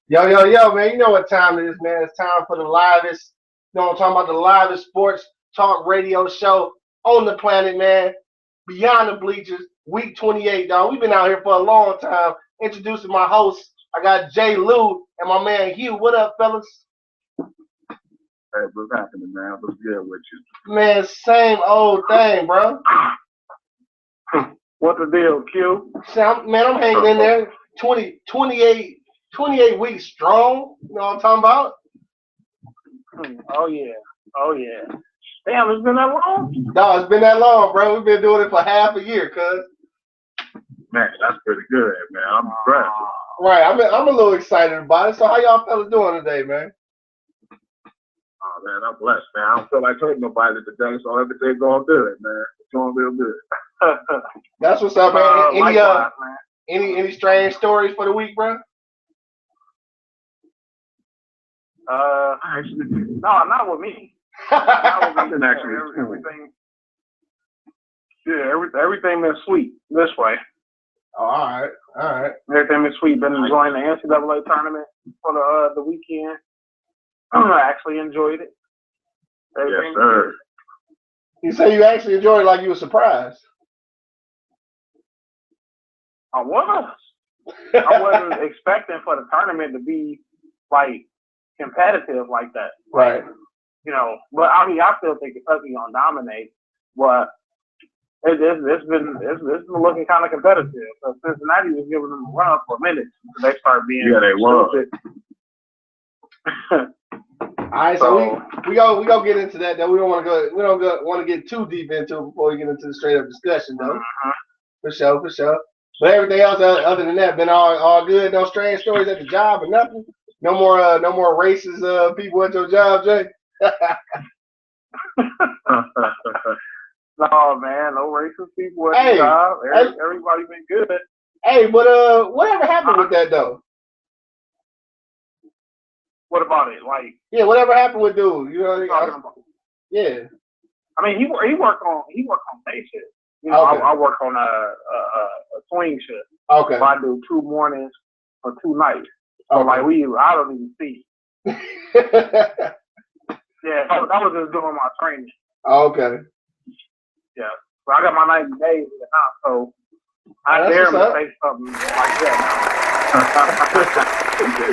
Yo, yo, yo, man, you know what time it is, man. It's time for the livest, you know what I'm talking about, the livest sports talk radio show on the planet, man. Beyond the Bleachers, week 28, dog. We've been out here for a long time. Introducing my hosts, I got Jay Lew and my man Hugh. What up, fellas? Hey, what's happening, man? What's good with Man, same old thing, bro. you? What's the deal, Q? See, I'm hanging in there 20, 28, 28 weeks strong. You know what I'm talking about? Oh yeah, oh yeah. Damn, it's been that long. Dog, it's been that long, bro. We've been doing it for half a year, cuz. Man, that's pretty good, man. I'm impressed. Right, I'm a little excited about it. So how y'all fellas doing today, man? Oh man, I'm blessed, man. I don't feel like hurting nobody today, so everything's going good, man. It's going real good. That's what's up, man. Likewise, man. Any strange stories for the week, bro? Actually, no, not with me. Not with me. Actually, everything. Yeah, everything been sweet this way. Oh, all right. Everything been sweet. Been enjoying the NCAA tournament for the weekend. I actually enjoyed it. Everything yes, sir. You say you actually enjoyed it like you were surprised. I was. I wasn't expecting for the tournament to be like competitive like that. Right. You know, but I mean, I still think Kentucky gonna dominate, but it's been looking kind of competitive. So Cincinnati was giving them a run for a minute until they start being they stupid. All right, so we go get into that. Though we don't want to get too deep into it before we get into the straight up discussion, though. For sure. But everything else other than that been all good. No strange stories at the job or nothing. No more racist people at your job, Jay. No man, no racist people at the job. Everybody been good. Hey, but whatever happened with that though? What about it? Like, yeah, whatever happened with dude? You know, yeah. I mean, he worked on day shift. You know, okay. I work on a swing shift. Okay. So I do 2 mornings or 2 nights. So like I don't even see. Yeah, I was just doing my training. Okay. Yeah. So I got my 90 days now, so I dare him to say something like that now.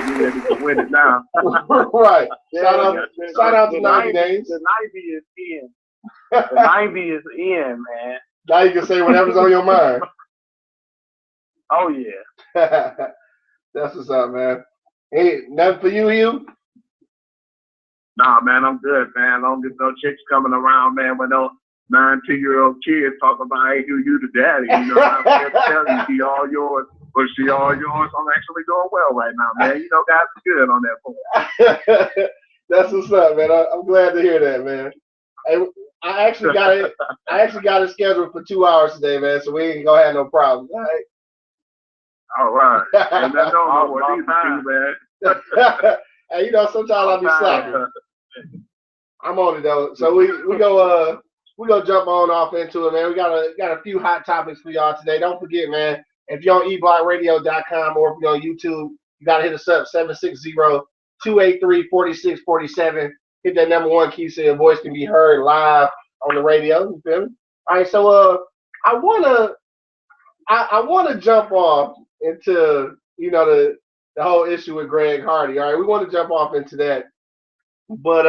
You ready to win it now. Right. Shout out to 90 days. The 90 is in. The 90 is in, man. Now you can say whatever's on your mind. Oh yeah. That's what's up, man. Hey, nothing for you, Hugh? Nah, man, I'm good, man. I don't get no chicks coming around, man, with no 9, 2-year-old kids talking about, hey, Hugh, you the daddy. You know, I'm here to tell you, she all yours. But she all yours. I'm actually doing well right now, man. You know, guys are good on that point. That's what's up, man. I'm glad to hear that, man. Hey, I actually got it scheduled for 2 hours today, man. So we ain't gonna have no problems, all right? All right. And that's all what these two, man. Hey, you know, sometimes I'll be slacking. I'm on it though. So we go jump on off into it, man. We got a few hot topics for y'all today. Don't forget, man. If you're on eblockradio.com or if you're on YouTube, you gotta hit us up 760-283-4647. Hit that number 1 key so your voice can be heard live on the radio. You feel me? All right, so I wanna jump off into, you know, the whole issue with Greg Hardy. All right, we want to jump off into that, but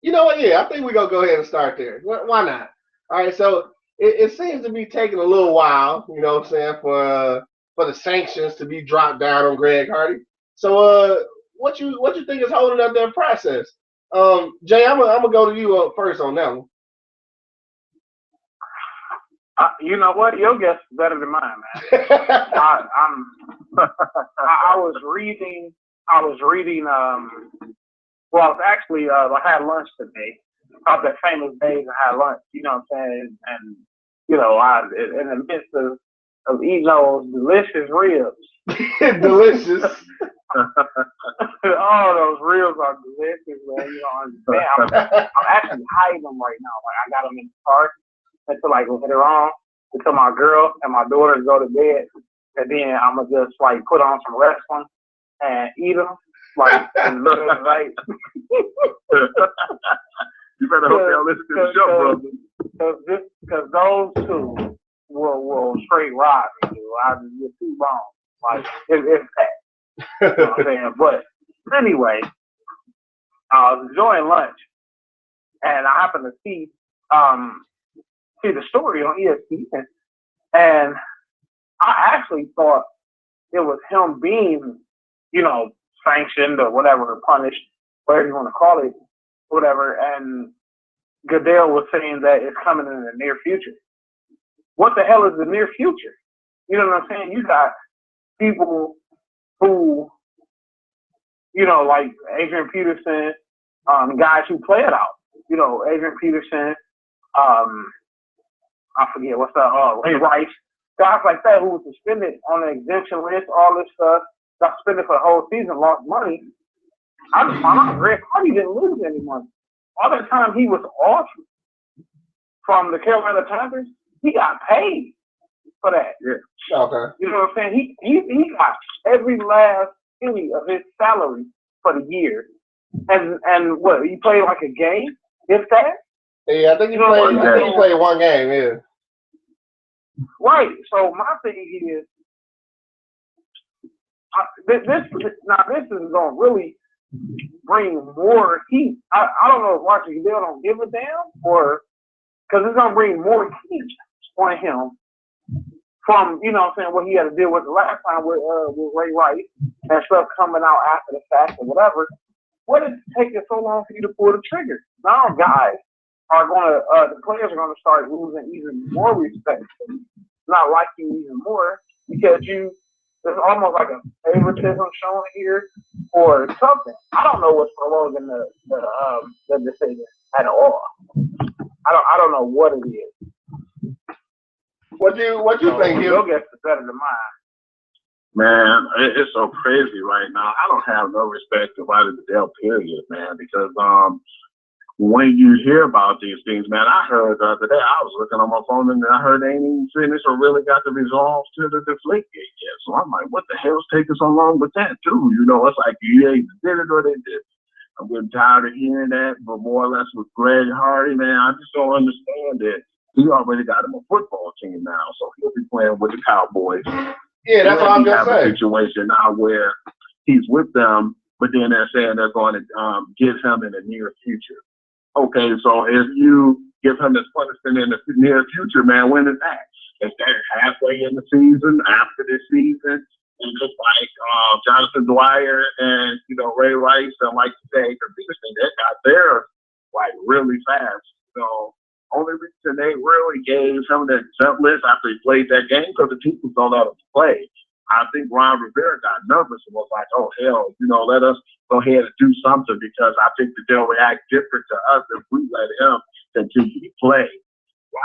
you know what? Yeah, I think we're gonna go ahead and start there. Why not? All right, so it seems to be taking a little while, you know what I'm saying, for the sanctions to be dropped down on Greg Hardy. So what you think is holding up that process? Jay, I'm gonna go to you first on that one. You know what? Your guess is better than mine, man. I was reading. Well, actually, I had lunch today. Of the famous days I had lunch. You know what I'm saying? And you know, in the midst of eating those delicious ribs. Delicious. Oh, those ribs are delicious, man. You know, I'm actually hiding them right now. Like I got them in the car until like later on, until my girl and my daughter go to bed, and then I'm gonna just like put on some wrestling and eat them like in the middle of the night. You better hope y'all listen to the show, brother. Because those two will straight rob me, dude. I just get too long. Like it's that. You know what I'm saying? But anyway, I was enjoying lunch, and I happened to see the story on ESPN, and I actually thought it was him being, sanctioned or whatever, punished, whatever you want to call it, whatever. And Goodell was saying that it's coming in the near future. What the hell is the near future? You know what I'm saying? You got people who, like Adrian Peterson, guys who play it out. Adrian Peterson, I forget what's that, Ray Rice, guys like that who was suspended on the exemption list, all this stuff, got suspended for the whole season, lost money. I just found out Greg Hardy didn't lose any money. All the time he was off from the Carolina Panthers, he got paid for that. Yeah. Okay. You know what I'm saying? He got every last penny of his salary for the year. And what, he played like a game, if that? Yeah, I think he played one game, yeah. Right. So my thing is, this is going to really bring more heat. I don't know if Roger Goodell don't give a damn, or because it's going to bring more heat on him from, what he had to deal with the last time with Ray Rice and stuff coming out after the fact or whatever. What is taking so long for you to pull the trigger? Now guys are going to, the players are going to start losing even more respect, not like you even more, because there's almost like a favoritism shown here or something. I don't know what's prolonging the decision at all. I don't know what it is. What you think, Hugh? Your guess is better than mine. Man, it's so crazy right now. I don't have no respect to Roger Goodell, period, man, because when you hear about these things, man, I heard the other day, I was looking on my phone and I heard they ain't even finished or really got the resolve to the deflate gate yet. So I'm like, what the hell's taking so long with that, too? It's like you either did it or they did. I'm getting tired of hearing that, but more or less with Greg Hardy, man, I just don't understand it. He already got him a football team now, so he'll be playing with the Cowboys. Yeah, that's what I'm going to say. A situation now where he's with them, but then they're saying they're going to give him in the near future. Okay, so if you give him this punishment in the near future, man, when is that? Is that halfway in the season, after this season? And just like Jonathan Dwyer and, Ray Rice and like you say, Adrian Peterson, they got theirs like really fast. So only reason they really gave him that exempt list after he played that game because the team don't let him play. I think Ron Rivera got nervous and was like, oh, hell, let us go ahead and do something because I think that they'll react different to us if we let him continue to play.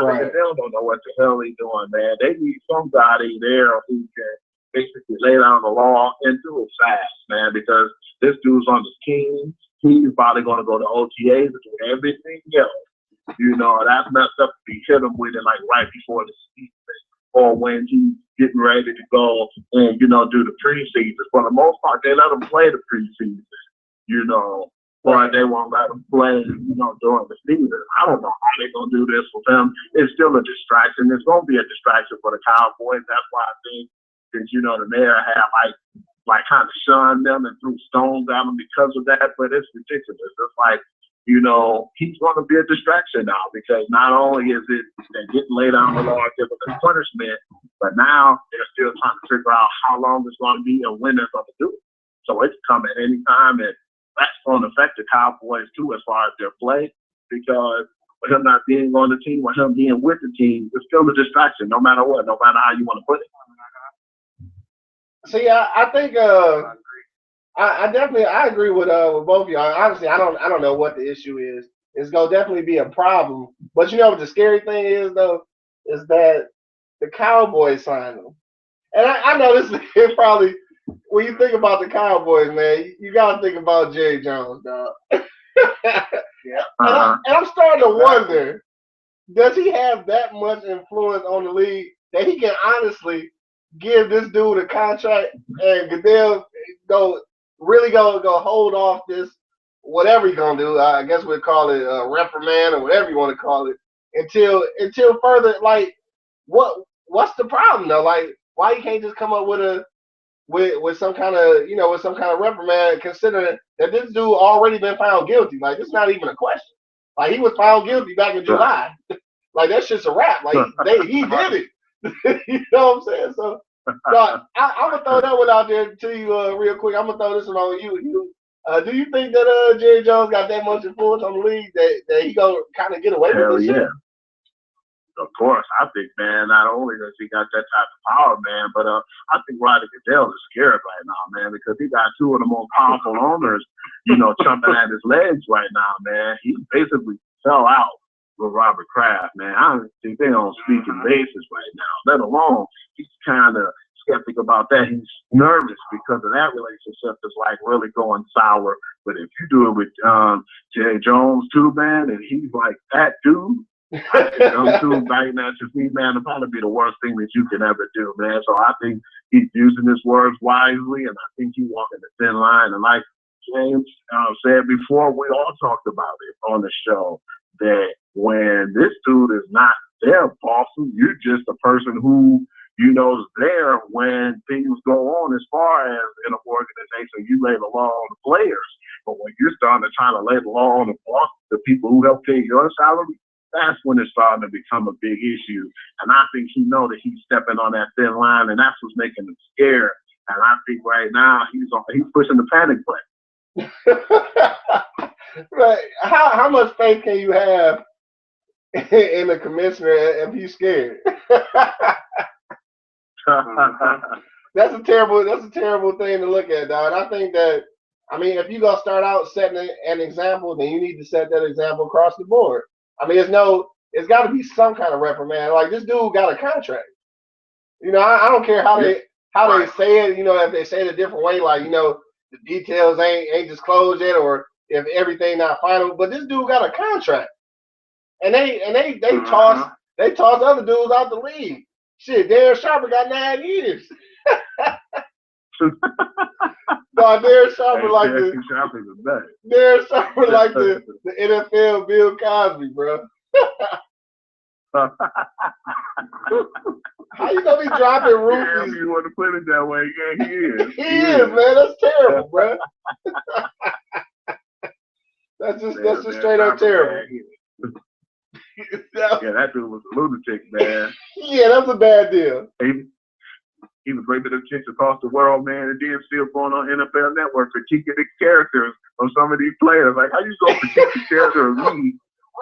Ron Rivera don't know what the hell he's doing, man. They need somebody there who can basically lay down the law and do it fast, man, because this dude's on the team. He's probably going to go to OTAs and do everything else. That's messed up if you hit him with it like right before the season or when he's getting ready to go and, do the preseason. For the most part, they let him play the preseason, but they won't let him play, during the season. I don't know how they're going to do this with him. It's still a distraction. It's going to be a distraction for the Cowboys. That's why I think that, the mayor have like kind of shunned them and threw stones at them because of that, but it's ridiculous. It's like, he's going to be a distraction now because not only is it they're getting laid down the law and giving us punishment, but now they're still trying to figure out how long it's going to be and when they're going to do it. So it can come at any time, and that's going to affect the Cowboys too as far as their play because with him not being on the team or him being with the team, it's still a distraction no matter what, no matter how you want to put it. See, I think I definitely agree with both of y'all. Honestly, I don't know what the issue is. It's gonna definitely be a problem. But what the scary thing is though, is that the Cowboys signed them. And I know this is probably when you think about the Cowboys, man, you gotta think about Jerry Jones, dog. Yeah. And I'm starting to wonder, does he have that much influence on the league that he can honestly give this dude a contract and Goodell go hold off this whatever he's gonna do. I guess we'll call it a reprimand or whatever you want to call it until further. Like what's the problem though? Like why you can't just come up with some kind of with some kind of reprimand, considering that this dude already been found guilty. Like it's not even a question. Like he was found guilty back in July. Like that shit's a wrap. Like he did it. You know what I'm saying? So I'm gonna throw that one out there to you real quick. I'm gonna throw this one on you. Do you think that Jerry Jones got that much influence on the league that he gonna kind of get away with this shit? Of course, I think, man, not only does he got that type of power, man, but I think Roger Goodell is scared right now, man, because he got two of the most powerful owners, chomping at his legs right now, man. He basically fell out with Robert Kraft, man. I don't think they're on speaking basis right now, let alone he's kind of skeptic about that. He's nervous because of that relationship is like really going sour. But if you do it with Jay Jones too, man, and he's like that dude, I think them two biting at your feet, man, it'll probably be the worst thing that you can ever do, man. So I think he's using his words wisely, and I think he's walking the thin line. And like James said before, we all talked about it on the show, that when this dude is not their boss, you're just a person who, is there when things go on as far as in an organization, you lay the law on the players. But when you're starting to try to lay the law on the boss, the people who help pay your salary, that's when it's starting to become a big issue. And I think he knows that he's stepping on that thin line, and that's what's making him scared. And I think right now he's pushing the panic button. Right. How much faith can you have in the commissioner if he's scared? That's a terrible thing to look at, dog. And I think that, if you're gonna start out setting an example, then you need to set that example across the board. It's got to be some kind of reprimand. Like this dude got a contract. I don't care how they say it. If they say it a different way, like the details ain't disclosed yet, or if everything not final. But this dude got a contract, and they toss other dudes out the league. Shit, Darren Sharper got 9 years. No, Darren Sharper like the NFL Bill Cosby, bro. How you gonna be dropping roofies? You want to put it that way? Yeah, he is. He is, man. That's terrible, bro. That's just straight up terrible. Yeah, that dude was a lunatic, man. Yeah, that's a bad deal. He was raping them chicks across the world, man, and then still going on NFL Network critiquing the characters of some of these players. Like, how you go critique the character of me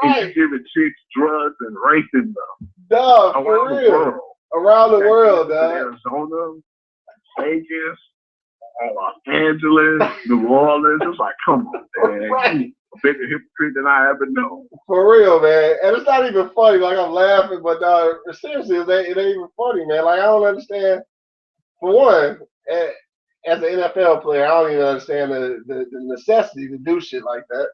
and you giving chicks drugs and raping them? Dog, for real. Around the world, dog. Arizona, Vegas, Los Angeles, New Orleans. It's like, come on, man. Right. A bigger hypocrite than I ever know. For real, man. And it's not even funny. Like, I'm laughing, but seriously, it ain't even funny, man. Like, I don't understand. For one, as an NFL player, I don't even understand the necessity to do shit like that.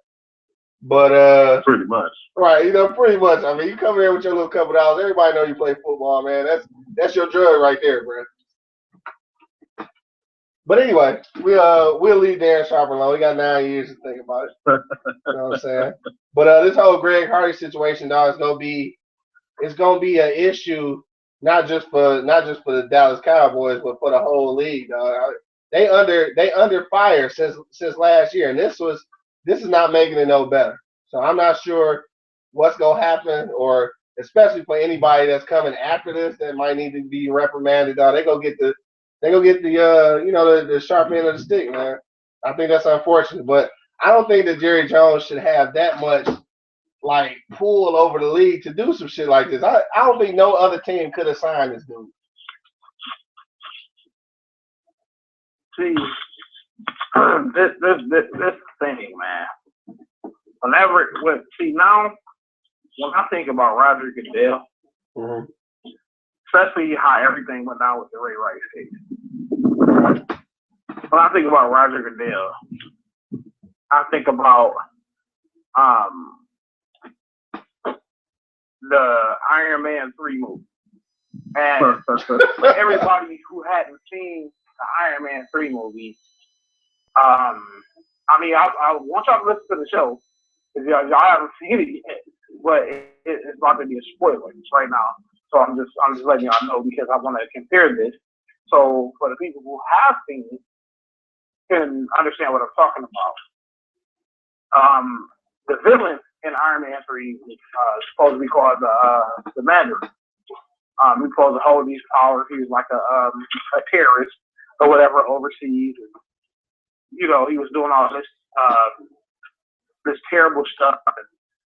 But pretty much. Right, pretty much. You come here with your little couple dollars. Everybody know you play football, man. That's your drug right there, bro. But anyway, we'll leave Darren Sharper alone. We got 9 years to think about it. You know what I'm saying? But this whole Greg Hardy situation, dog, it's gonna be an issue not just for the Dallas Cowboys, but for the whole league, dog. They under fire since last year, and this is not making it no better. So I'm not sure what's gonna happen, or especially for anybody that's coming after this that might need to be reprimanded. They go get the the sharp end of the stick, man. I think that's unfortunate, but I don't think that Jerry Jones should have that much like pull over the league to do some shit like this. I don't think no other team could have signed this dude. See, this thing, man. Now when I think about Roger Goodell, especially how everything went down with the Ray Rice case. When I think about Roger Goodell, I think about the Iron Man 3 movie. And everybody who hadn't seen the Iron Man 3 movie, I mean, I want y'all to listen to the show, because y'all haven't seen it yet, but it's about to be a spoiler right now. So I'm just letting y'all know, because I want to compare this. So for the people who have seen it, can understand what I'm talking about. The villain in Iron Man 3 is supposed to be called the Mandarin. He's supposed to hold these powers. He was like a terrorist or whatever overseas. And, you know, he was doing all this terrible stuff and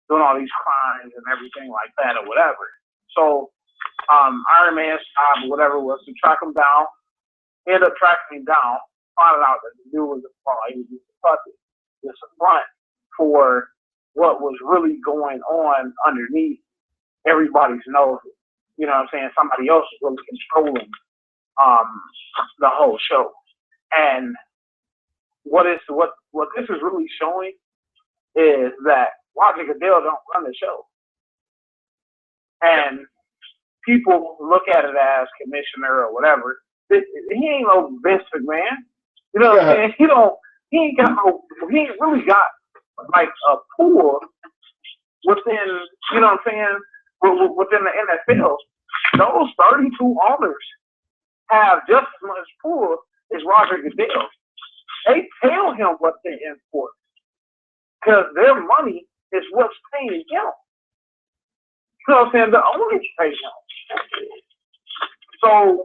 doing all these crimes and everything like that or whatever. So Iron Man's job or whatever was to track him down, end up tracking him down, found out that the dude was a fraud. He was just a puppet, just a front for what was really going on underneath everybody's nose. You know what I'm saying? Somebody else is really controlling the whole show. And what this is really showing is that Roger Goodell don't run the show. And people look at it as commissioner or whatever. He ain't no Vince McMahon. You know what I'm saying? He ain't really got like a pool within, you know what I'm saying, within the NFL. Those 32 owners have just as much pool as Roger Goodell. They tell him what they import, because their money is what's paying him. You know what I'm saying? The owners pay him. So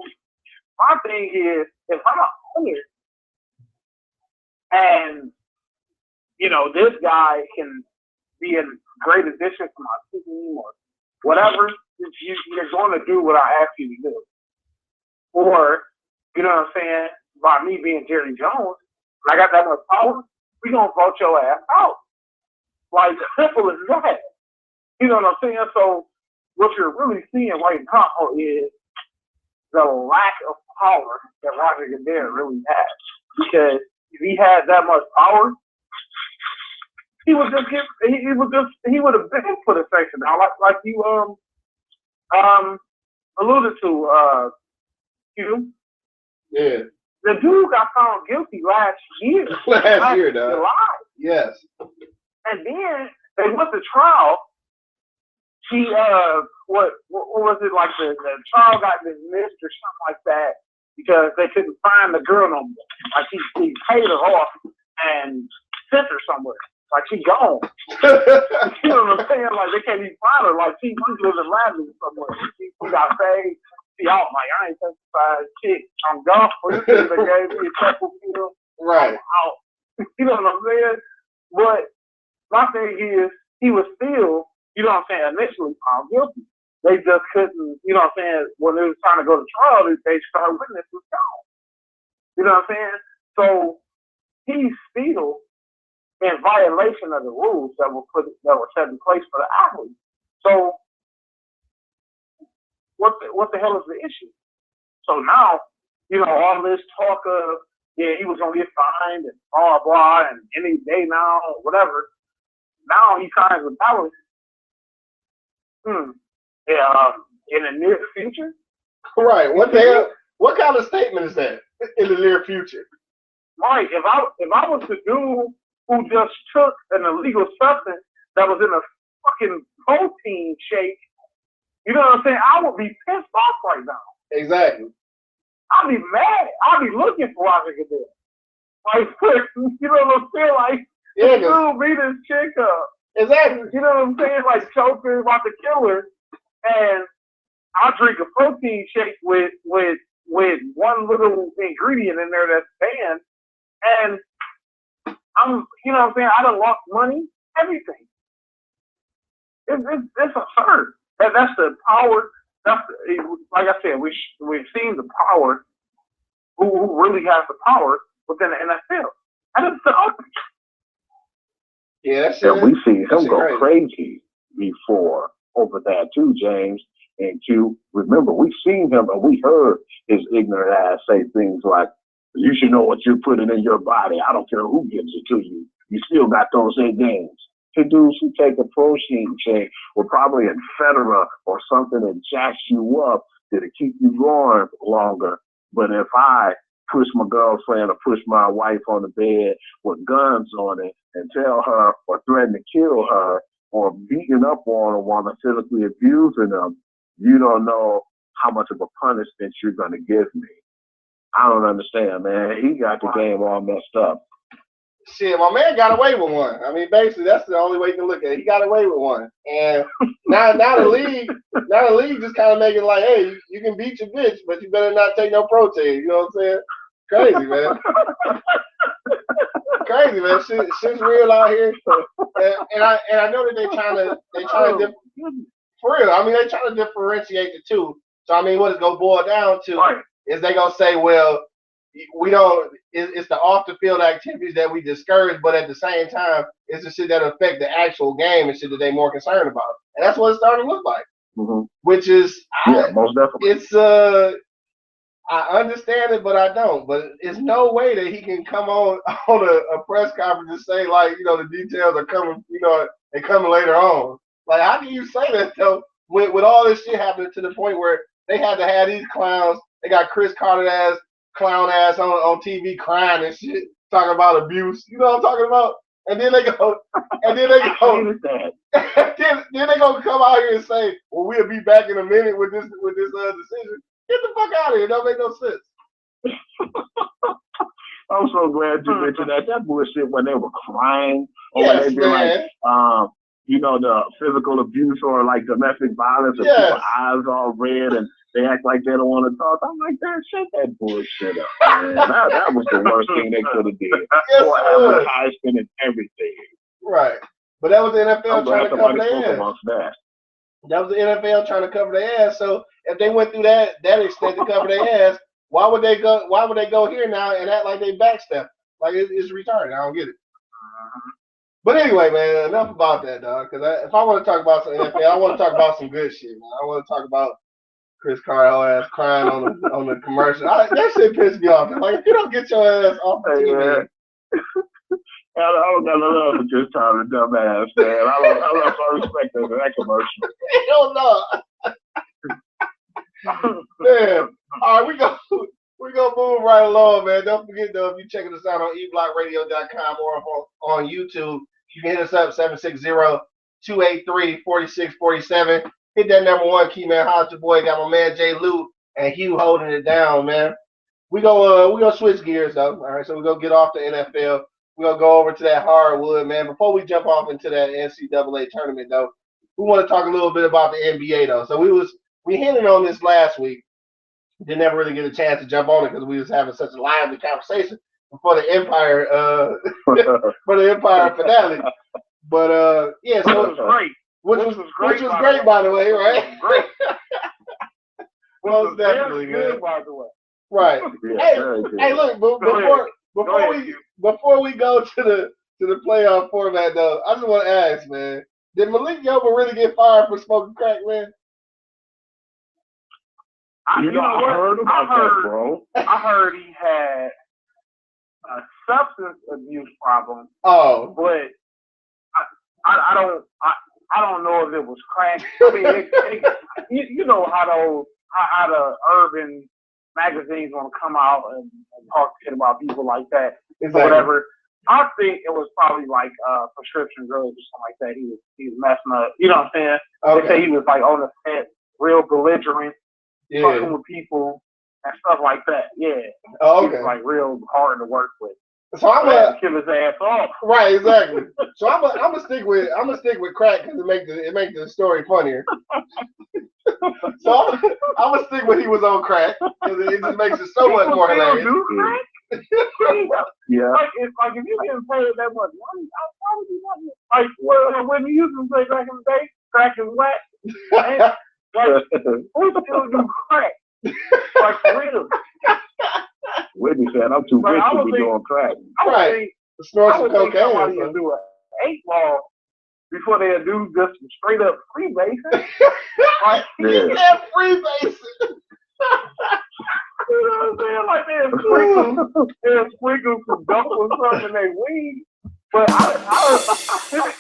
my thing is, if I'm an owner and, you know, this guy can be a great addition to my team or whatever, you're going to do what I ask you to do. Or, you know what I'm saying, by me being Jerry Jones, I got that much power, we going to vote your ass out. Like, simple as that. You know what I'm saying? So what you're really seeing right now is the lack of power that Roger Goodell really has. Because if he had that much power, he would have been put a sanction down, like you alluded to, Hugh. Yeah. The dude got found guilty last year. Last year, though. July. Yes. And then they went to trial. He what was it, like the trial got dismissed or something like that because they couldn't find the girl no more. Like he paid her off and sent her somewhere. Like she gone. You know what I'm saying? Like they can't even find her. Like she was in Lazarus somewhere. She got paid. She out. Like I ain't testified shit. I'm gone. This thing that gave me a couple pills. Right. I'm out. You know what I'm saying? But my thing is, he was still, you know what I'm saying, initially found guilty. They just couldn't, you know what I'm saying, when they was trying to go to trial, they started witnesses gone. You know what I'm saying? So he's still in violation of the rules that were set in place for the athletes. So what the hell is the issue? So now, you know, all this talk of, yeah, he was gonna get fined and blah blah and any day now or whatever. Now he signs with Dallas. Yeah, in the near future. Right. What the hell? What kind of statement is that? In the near future. Right. If I was the dude who just took an illegal substance that was in a fucking protein shake, you know what I'm saying? I would be pissed off right now. Exactly. I'd be mad. I'd be looking for Roger Goodell. Like, you know what I'm saying? Like, yeah, dude beat his chick up. Exactly. You know what I'm saying? Like, choke her, about to kill her, and I'll drink a protein shake with one little ingredient in there that's banned, and I'm, you know what I'm saying? I done lost money, everything. It's absurd. That's the power. Like I said, we've seen the power. Who really has the power within the NFL? And it's the open. Yeah, and we see him go crazy before over that too, James and Q. Remember, we've seen him and we heard his ignorant ass say things like, "You should know what you're putting in your body. I don't care who gives it to you. You still got those 8 games." To dudes who take a protein shake with probably ephedra or something that jacks you up Did it keep you going longer? But if I push my girlfriend or push my wife on the bed with guns on it and tell her or threaten to kill her or beating up on a woman, physically abusing them, you don't know how much of a punishment you're going to give me. I don't understand, man. He got the game all messed up. Shit, my man got away with one. I mean, basically, that's the only way you can look at it. He got away with one. And now the league just kind of making like, hey, you can beat your bitch, but you better not take no protein. You know what I'm saying? Crazy, man. Crazy, man. Shit's real out here. And I know that they trying to for real. I mean, they trying to differentiate the two. So I mean, what it's gonna boil down to is they gonna say, well, we don't. It's the off the field activities that we discourage, but at the same time, it's the shit that affect the actual game and shit that they more concerned about. And that's what it's starting to look like. Mm-hmm. Which is, most definitely. It's I understand it, but I don't. But it's no way that he can come on a press conference and say, like, you know, the details are coming, you know, they're coming later on. Like, how can you say that, though, with all this shit happening to the point where they had to have these clowns? They got Chris Carter clown ass on TV crying and shit, talking about abuse. You know what I'm talking about? And then they go, then they gonna come out here and say, well, we'll be back in a minute with this decision. Get the fuck out of here. It don't make no sense. I'm so glad you mentioned that bullshit when they were crying or yes, when they be like, you know, the physical abuse or like domestic violence and people's eyes all red and they act like they don't want to talk. I'm like, man, shut that bullshit up, man. That was the worst thing they could have did. Yes, or advertisement and everything. Right. But that was the NFL trying to cover their ass. That was the NFL trying to cover their ass. So if they went through that extent to cover their ass, why would they go here now and act like they backstep? Like it's retarded. I don't get it. But anyway, man, enough about that, dog. Because if I want to talk about some NFL, I want to talk about some good shit, man. I want to talk about Chris Carter ass crying on the commercial. That shit pissed me off. Like, if you don't get your ass off the TV, man. I don't got no love for just time to dumbass, man. I don't respect that commercial. Hell no. Man, all right, we gonna move right along, man. Don't forget though, if you're checking us out on eblockradio.com or on YouTube, you can hit us up 760-283-4647. Hit that number one key, man. How's your boy? Got my man Jay Lew and Hugh holding it down, man. We gonna switch gears though. All right, so we're gonna get off the NFL. We're gonna go over to that hardwood, man. Before we jump off into that NCAA tournament though, we want to talk a little bit about the NBA though. So we hinted on this last week. Didn't ever really get a chance to jump on it because we was having such a lively conversation before the Empire finale. But yeah, so it was great. Which was great, by the way, right? Great. Most definitely, good, by the way. Right. Hey, look, before we go to the playoff format, though, I just want to ask, man, did Malik Yoba really get fired for smoking crack, man? I heard that, bro. I heard he had a substance abuse problem. Oh, but I don't know if it was crack. I mean, you know how the urban magazines want to come out and talk shit about people like that, exactly. Or whatever. I think it was probably like prescription drugs or something like that. He was messing up. You know what I'm saying? Okay. They say he was like on the set, real belligerent, talking with people and stuff like that. Yeah. Oh, okay. He was like real hard to work with. So I'm gonna kill his ass off. Right, exactly. So I'm gonna stick with crack because it makes the story funnier. So I'm gonna stick with he was on crack because it just makes it so much more hilarious. Yeah. Like if you getting paid that much money, I'll probably be money. Like when you used to say back in the day, crack is whack. Like who still do crack? Like for real. Whitney said, I'm too rich to be doing crack. Right. Snort some cocaine. Somebody will do an 8-ball before they do just straight up freebasing. Right? Yeah, freebasing. You know what I'm saying? Like they'll sprinkle some dope or something in their weed. But I just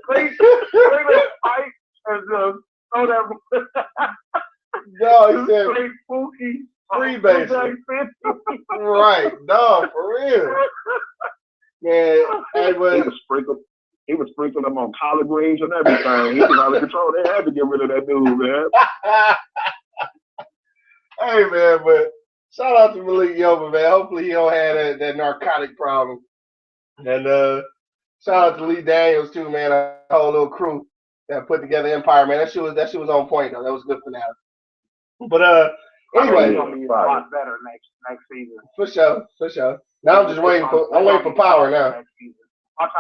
straight up pipe and just throw that No, he said straight spooky. freebasing. Right. No, for real. Man, hey, but he was sprinkling them on collard greens and everything. He was out of control. They had to get rid of that dude, man. Hey, man, but shout out to Malik Yoba, man. Hopefully he don't have that narcotic problem. And shout out to Lee Daniels too, man. A whole little crew that put together Empire, man. That shit was on point though. That was good for now. But anyway, it's gonna be a lot better next season. For sure. Now I'm just waiting for power now. Next season. Watch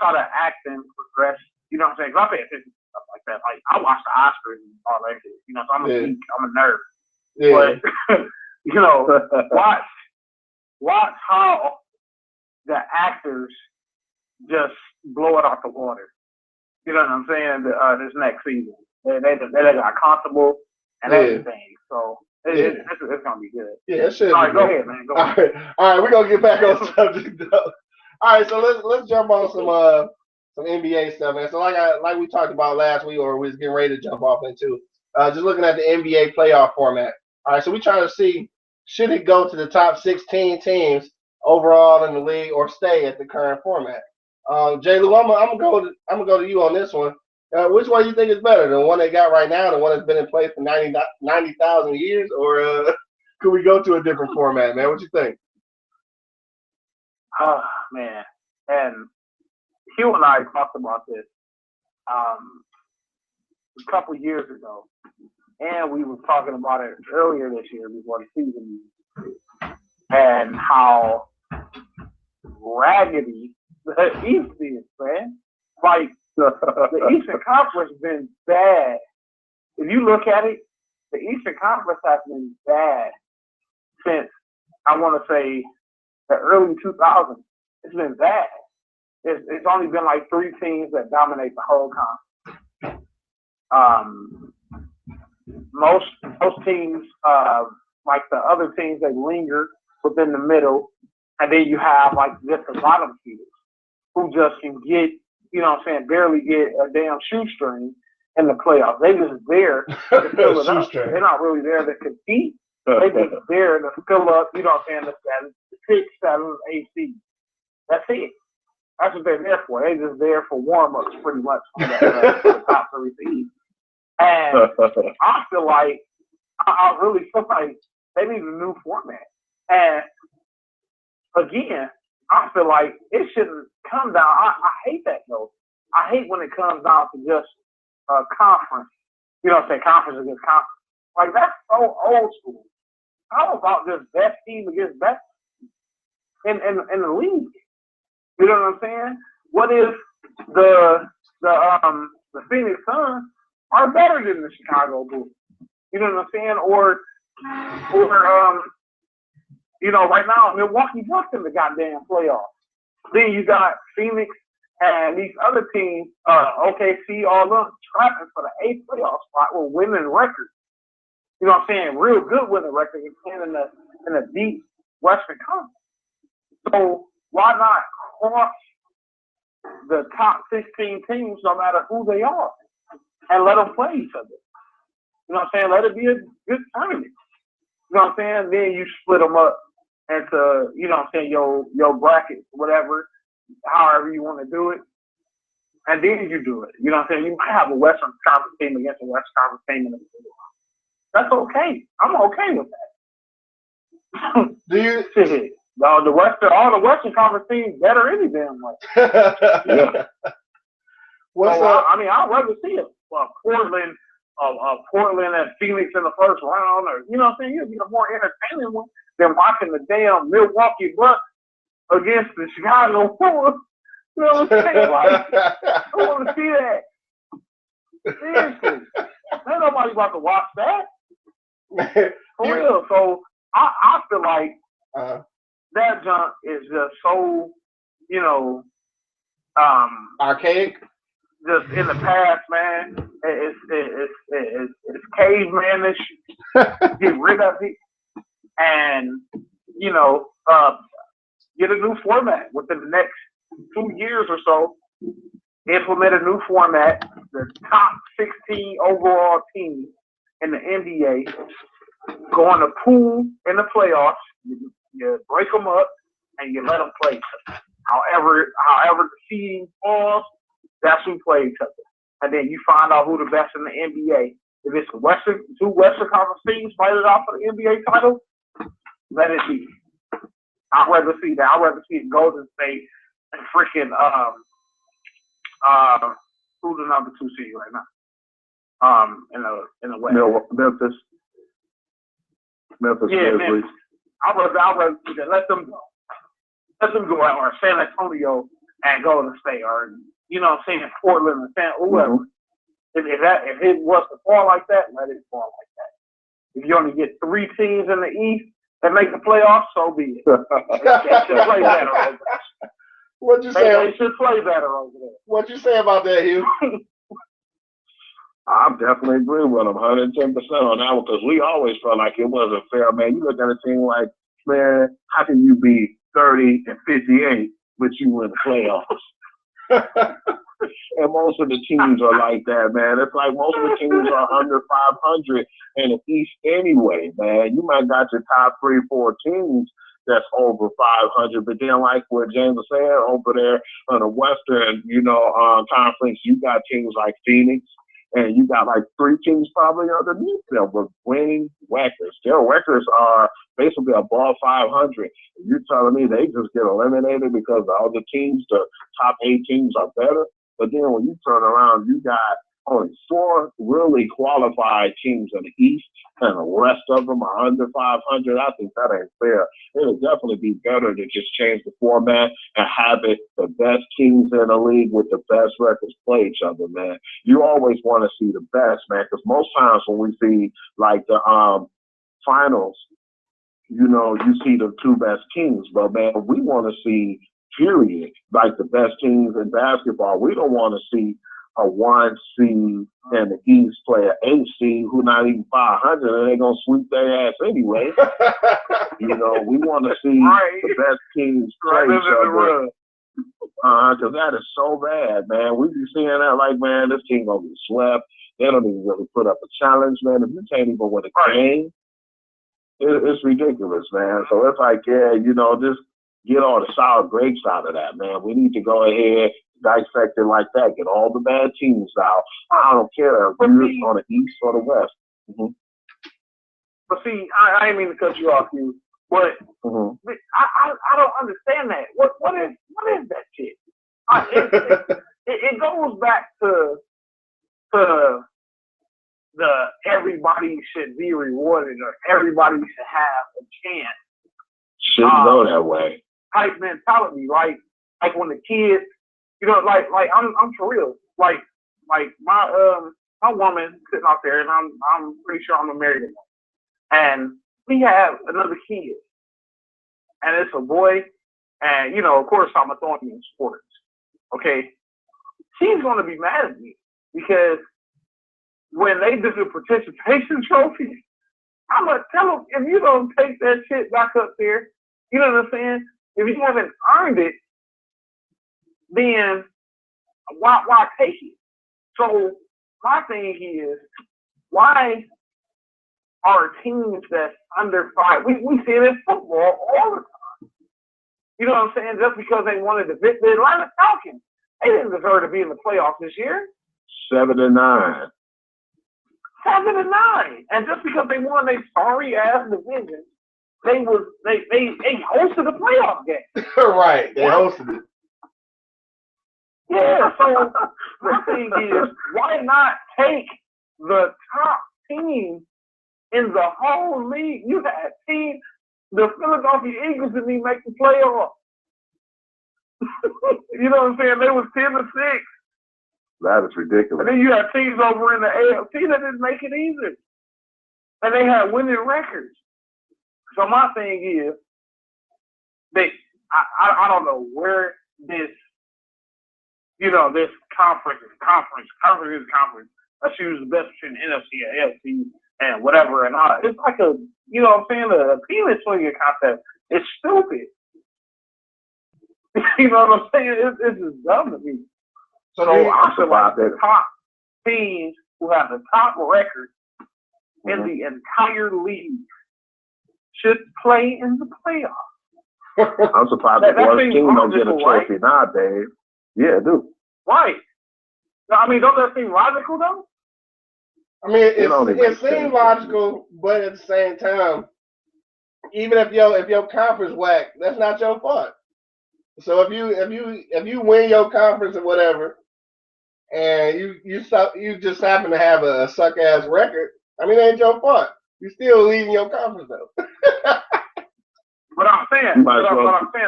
how the acting progress. You know what I'm saying? 'Cause I pay attention to stuff like that. Like I watch the Oscars and all that shit. You know, so I'm a nerd. Yeah. But you know, watch how the actors just blow it out the water. You know what I'm saying? This next season, they got comfortable and everything. So it's gonna be good. Yeah, it should. All right, go ahead, man. Go ahead. All right, we're gonna get back on subject though. All right, so let's jump on some NBA stuff, man. So like we talked about last week, or we was getting ready to jump off into, just looking at the NBA playoff format. All right, so we're trying to see, should it go to the top 16 teams overall in the league, or stay at the current format? Jay Lew, I'm gonna go to you on this one. Which one you think is better, the one they got right now, the one that's been in place for 90,000 years, or could we go to a different format, man? What you think? Oh man, and Hugh and I talked about this a couple years ago, and we were talking about it earlier this year before the season, and how raggedy the East is, man. Like the Eastern Conference has been bad. If you look at it, the Eastern Conference has been bad since, I want to say, the early 2000s. It's been bad. It's only been like 3 teams that dominate the whole conference. Most teams, like the other teams, they linger within the middle, and then you have like just the bottom feeders who just can get, you know what I'm saying, barely get a damn shoestring in the playoffs. They just there to fill it up. They're not really there to compete. They just there to fill up, you know what I'm saying, the 6, 7, 8 seeds. That's it. That's what they're there for. They're just there for warm-ups, pretty much, for the top 3 seeds. And I feel like, I really feel like they need a new format. And again, I feel like it shouldn't come down. I hate that though. I hate when it comes down to just a conference. You know what I'm saying? Conference against conference. Like, that's so old school. How about just best team against best in the league? You know what I'm saying? What if the Phoenix Suns are better than the Chicago Bulls? You know what I'm saying? Or you know, right now Milwaukee Bucks in the goddamn playoffs. Then you got Phoenix and these other teams, OKC, all them trapping for the 8th playoff spot with winning records. You know what I'm saying? Real good winning records in the deep Western Conference. So why not cross the top 16 teams, no matter who they are, and let them play each other? You know what I'm saying? Let it be a good tournament. You know what I'm saying? Then you split them up into, you know what I'm saying, your brackets, whatever, however you want to do it. And then you do it. You know what I'm saying? You might have a Western Conference team against a Western Conference team in the middle. That's okay. I'm okay with that. Do you? All the Western Conference teams better any damn way. Yeah. What's up? I mean, I'd rather see Portland and Phoenix in the first round, or you know what I'm saying? It'd be a more entertaining one than watching the damn Milwaukee Bucks against the Chicago Bulls. You know what I'm saying? Like, I want to see that. Seriously, ain't nobody about to watch that. For real. So I feel like that junk is just so, you know, archaic. Just in the past, man. It's cavemanish. Get rid of it, and you know, get a new format within the next 2 years or so. Implement a new format. The top 16 overall teams in the NBA go in the pool in the playoffs. You break them up and you let them play each other. However the seeding falls, that's who play each other. And then you find out who the best in the NBA. If it's two Western Conference teams fighting out for the NBA title, let it be. I'd rather see that. I'd rather see Golden State and freaking who's the number 2 seed right now? In the West. Memphis. Yeah, Memphis. I'd rather see that. Let them go. Let them go out, or San Antonio and Golden State, or Portland and whoever. Mm-hmm. If it was to fall like that, let it fall like that. If you only get 3 teams in the East that make the playoffs, so be it. They should play better over there. What'd you say? They should play better over there. What'd you say about that, Hugh? I definitely agree with him 110% on that one, because we always felt like it wasn't fair, man. You look at a team like, man, how can you be 30 and 58 but you in the playoffs? And most of the teams are like that, man. It's like most of the teams are under 500 in the East anyway, man. You might got your top 3, 4 teams that's over 500, but then like what James was saying, over there on the Western, conference, you got teams like Phoenix, and you got like 3 teams probably underneath them with winning records. Their records are basically above 500. You're telling me they just get eliminated because the other teams, the top 8 teams, are better? But then when you turn around, you got only 4 really qualified teams in the East, and the rest of them are under 500. I think that ain't fair. It would definitely be better to just change the format and have it the best teams in the league with the best records play each other, man. You always want to see the best, man, because most times when we see like the finals, you see the 2 best teams. But, man, we want to see, period, like the best teams in basketball. We don't want to see a 1 seed in the East play an 8 seed who not even 500, and they're going to sweep their ass anyway. We want to see the best teams play each other. Because that is so bad, man. We be seeing that like, man, this team going to be swept. They don't even really put up a challenge, man. If you can't even win a game, it's ridiculous, man. So it's like, just get all the sour grapes out of that, man. We need to go ahead, dissect it like that, get all the bad teams out. I don't care if you're on the East or the West. Mm-hmm. But see, I didn't mean to cut you off, Hugh. But I don't understand that. What is that shit? It goes back to the everybody should be rewarded or everybody should have a chance. Shouldn't go that way. Type mentality, right? Like when the kids, like I'm for real. Like my woman sitting out there, and I'm pretty sure I'm a married woman, and we have another kid, and it's a boy, and of course I'm throwing you in sports. Okay, she's gonna be mad at me because when they do the participation trophy, I'm gonna tell them, if you don't take that shit back up there, you know what I'm saying? If you haven't earned it, then why take it? So my thing is, why are teams that's under 5? We see it in football all the time. You know what I'm saying? Just because they wanted to beat the Atlanta Falcons, they didn't deserve to be in the playoffs this year. 7-9. 7-9, and just because they won a sorry ass division, they hosted a playoff game. Right, they hosted it. Yeah, so my thing is, why not take the top team in the whole league? You had the Philadelphia Eagles didn't even make the playoffs. You know what I'm saying? They was 10-6. That is ridiculous. And then you have teams over in the AFC that didn't make it either. And they had winning records. So my thing is, I don't know where this, this conference is conference. Let's use the best between the NFC and AFC and whatever. And it's like a penis swinging concept. It's stupid. You know what I'm saying? It's just dumb to me. So I feel like the top teams who have the top record in the entire league should play in the playoffs. I'm surprised the worst team don't get a trophy now, Dave. Yeah, dude. Right. I mean, don't that seem logical, though? I mean, it seems logical, but at the same time, even if your conference whack, that's not your fault. So if you win your conference or whatever, and you just happen to have a suck ass record, I mean, it ain't your fault. You still leading your conference though. What I'm saying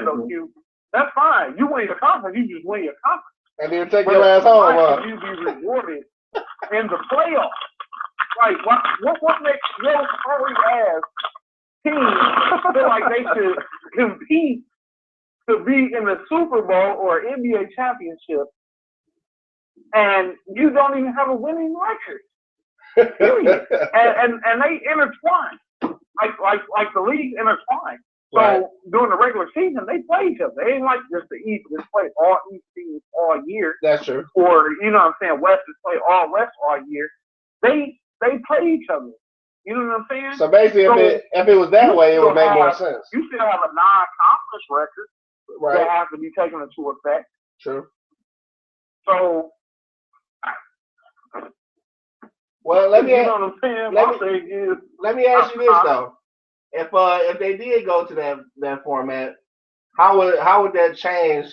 though, Q, that's fine. You win your conference, you just win your conference. And then take your ass home, huh? You be rewarded in the playoffs. Like what makes your sorry ass team feel like they should compete to be in the Super Bowl or NBA championship, and you don't even have a winning record? Period. and they intertwine, like the league intertwine. So right. During the regular season, they play each other. They ain't like just the East just play all East teams all year. That's true. Or you know what I'm saying, West just play all West all year. They play each other. You know what I'm saying? So basically, if it was that way, it would make more sense. You still have a non-conference record right. that has to be taken into effect. True. So, well, let me. You know what I'm saying? Let me ask you this though: if they did go to that format, how would that change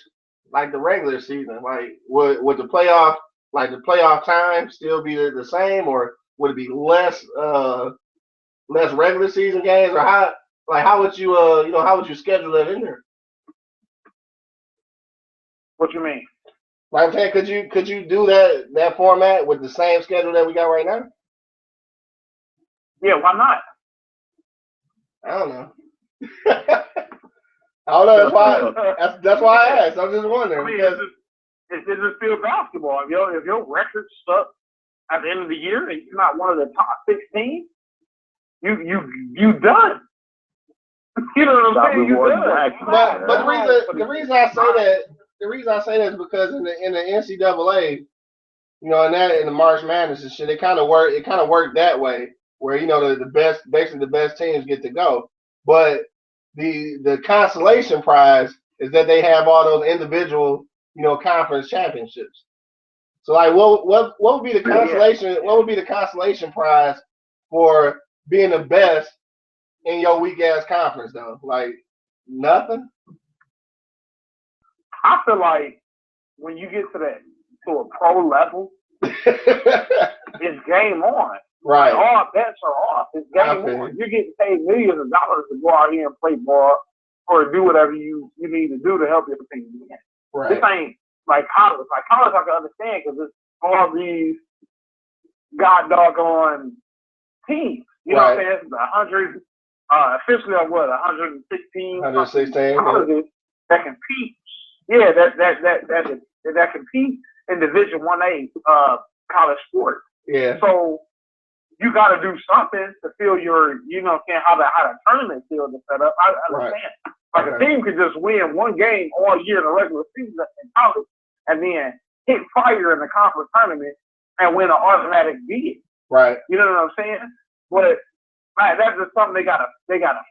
like the regular season? Like would the playoff time still be the same, or would it be less regular season games, or how would you how would you schedule that in there? What you mean? Like I'm saying, could you do that format with the same schedule that we got right now? Yeah, why not? I don't know. I don't know. That's why I asked. I'm just wondering. I mean, it's just still basketball. If your record sucks at the end of the year and you're not one of the top 16, you done. You know what I'm saying? You done. But the reason I say that is because in the NCAA, in the March Madness and shit, it kind of worked that way, where the best teams get to go. But the consolation prize is that they have all those individual conference championships. So like, what would be the consolation? What would be the consolation prize for being the best in your weak ass conference though? Like nothing. I feel like when you get to a pro level, it's game on. Right. All bets are off. It's game on. You're getting paid millions of dollars to go out here and play ball or do whatever you need to do to help your team win. Right. This ain't like college. Like college, I can understand because it's all these god doggone teams. You know what I'm saying? It's 100, officially 116 colleges that compete. Yeah, that compete in Division 1A college sports. Yeah. So you got to do something to feel how the tournament field is set up. I understand. Right. Like a team could just win one game all year in the regular season in college, and then hit fire in the conference tournament and win an automatic bid. Right. You know what I'm saying? But that's just something they gotta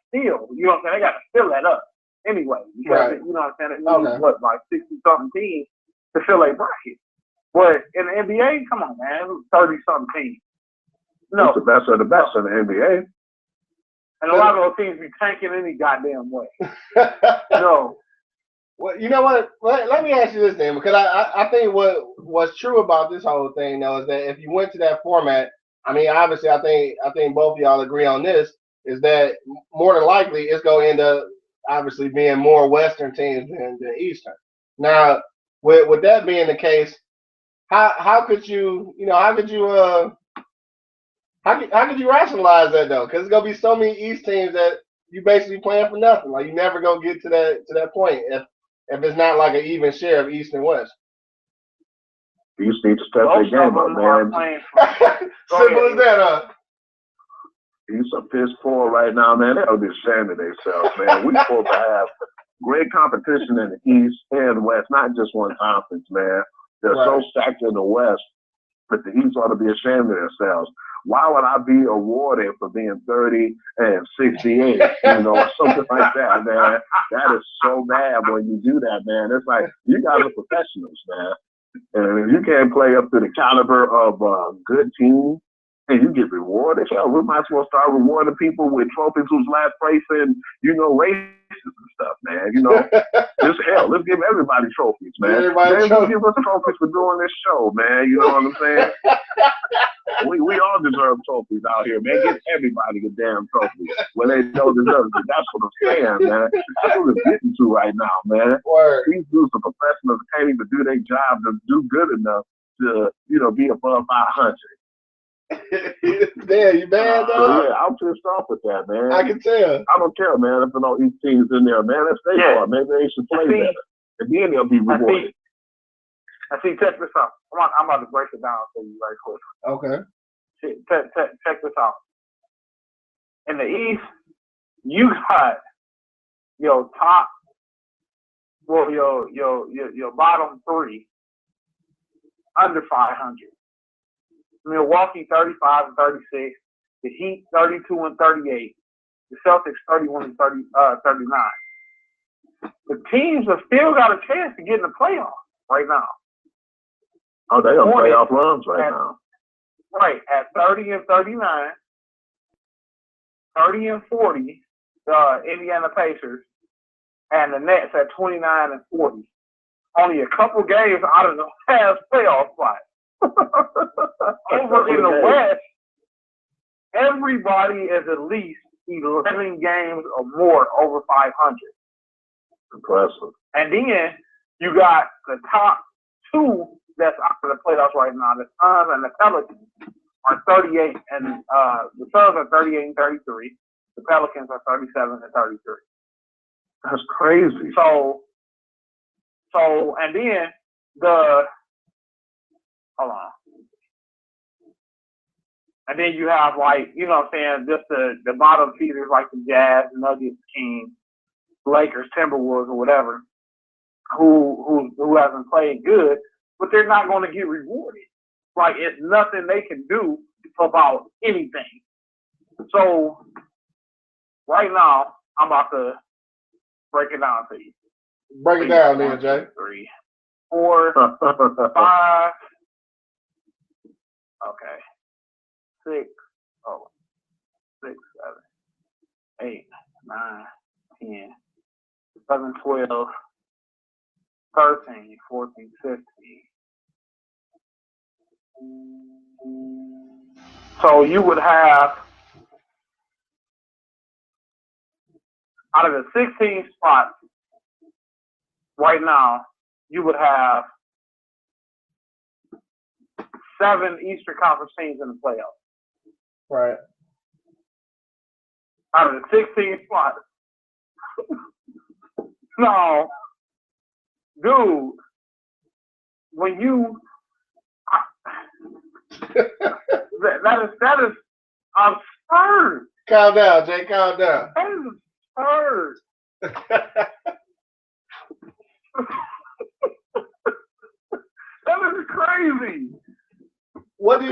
steal. You know what I'm saying? They gotta fill that up anyway. Because you know what I'm saying? It needs like 60-something teams to fill a bracket. But in the NBA, come on, man, 30-something teams. No, it's the best of the best in the NBA. And a lot of those teams be tanking any goddamn way. No. Well, you know what? Let me ask you this then, because I think what's true about this whole thing though is that if you went to that format, I mean, obviously, I think both of y'all agree on this, is that more than likely it's going to end up obviously being more Western teams than Eastern. Now, with that being the case, how could you rationalize that though? Because there's gonna be so many East teams that you basically playing for nothing. Like you never gonna get to that point if it's not like an even share of East and West. You just need to step their game up, man. Simple as that, You some piss poor right now, man. They'll be ashamed of themselves, man. We're supposed to have great competition in the East and West, not just one conference, man. They're so stacked in the West, but the East ought to be ashamed of themselves. why would I be awarded for being 30 and 68, or something like that, man? That is so bad when you do that, man. It's like, you guys are professionals, man. And if you can't play up to the caliber of a good team, and you get rewarded, hell, we might as well start rewarding people with trophies who's last place in, races and stuff, man. Just hell, let's give everybody trophies, man. Give us trophies for doing this show, man. You know what I'm saying? we all deserve trophies out here, man. Give everybody a damn trophy when they don't deserve it. That's what I'm saying, man. That's what it's getting to right now, man. These dudes are professionals, can't even do their job to do good enough to, be above 500. Damn, you mad though? Yeah, I'm pissed off with that, man. I can tell. I don't care, man. If no East teams in there, man, that's their fault. Maybe they should play better. And then they'll be rewarded. I see, check this out. I'm about to break it down for you right quick. Okay. Check this out. In the East, you got your top, your bottom three under 500. Milwaukee 35 and 36, the Heat 32 and 38, the Celtics 31 and 39. The teams have still got a chance to get in the playoffs right now. Oh, they on playoff runs now. Right, at 30 and 39, 30 and 40, the Indiana Pacers, and the Nets at 29 and 40. Only a couple games out of the last playoff spot. Over in the West, everybody is at least 11 games or more over 500. Impressive. And then you got the top two that's out of the playoffs right now. The Suns and the Pelicans are 38, and the Suns are 38 and 33. The Pelicans are 37 and 33. That's crazy. So, and then hold on. And then you have just the bottom feeders like the Jazz, Nuggets, Kings, Lakers, Timberwolves, or whatever, who hasn't played good, but they're not going to get rewarded. Like, it's nothing they can do about anything. So right now, I'm about to break it down to you. Break it down, then, Jay. 3, 4, 5. Okay. 6, 7, 8, 9, 10, 11, 12, 13, 14, 15. So you would have, out of the 16 spots right now, you would have 7 Eastern Conference teams in the playoffs. Right. Out of the 16 spots. No, dude, when you that is absurd. Calm down, Jay. Calm down. That is absurd. That is crazy. What do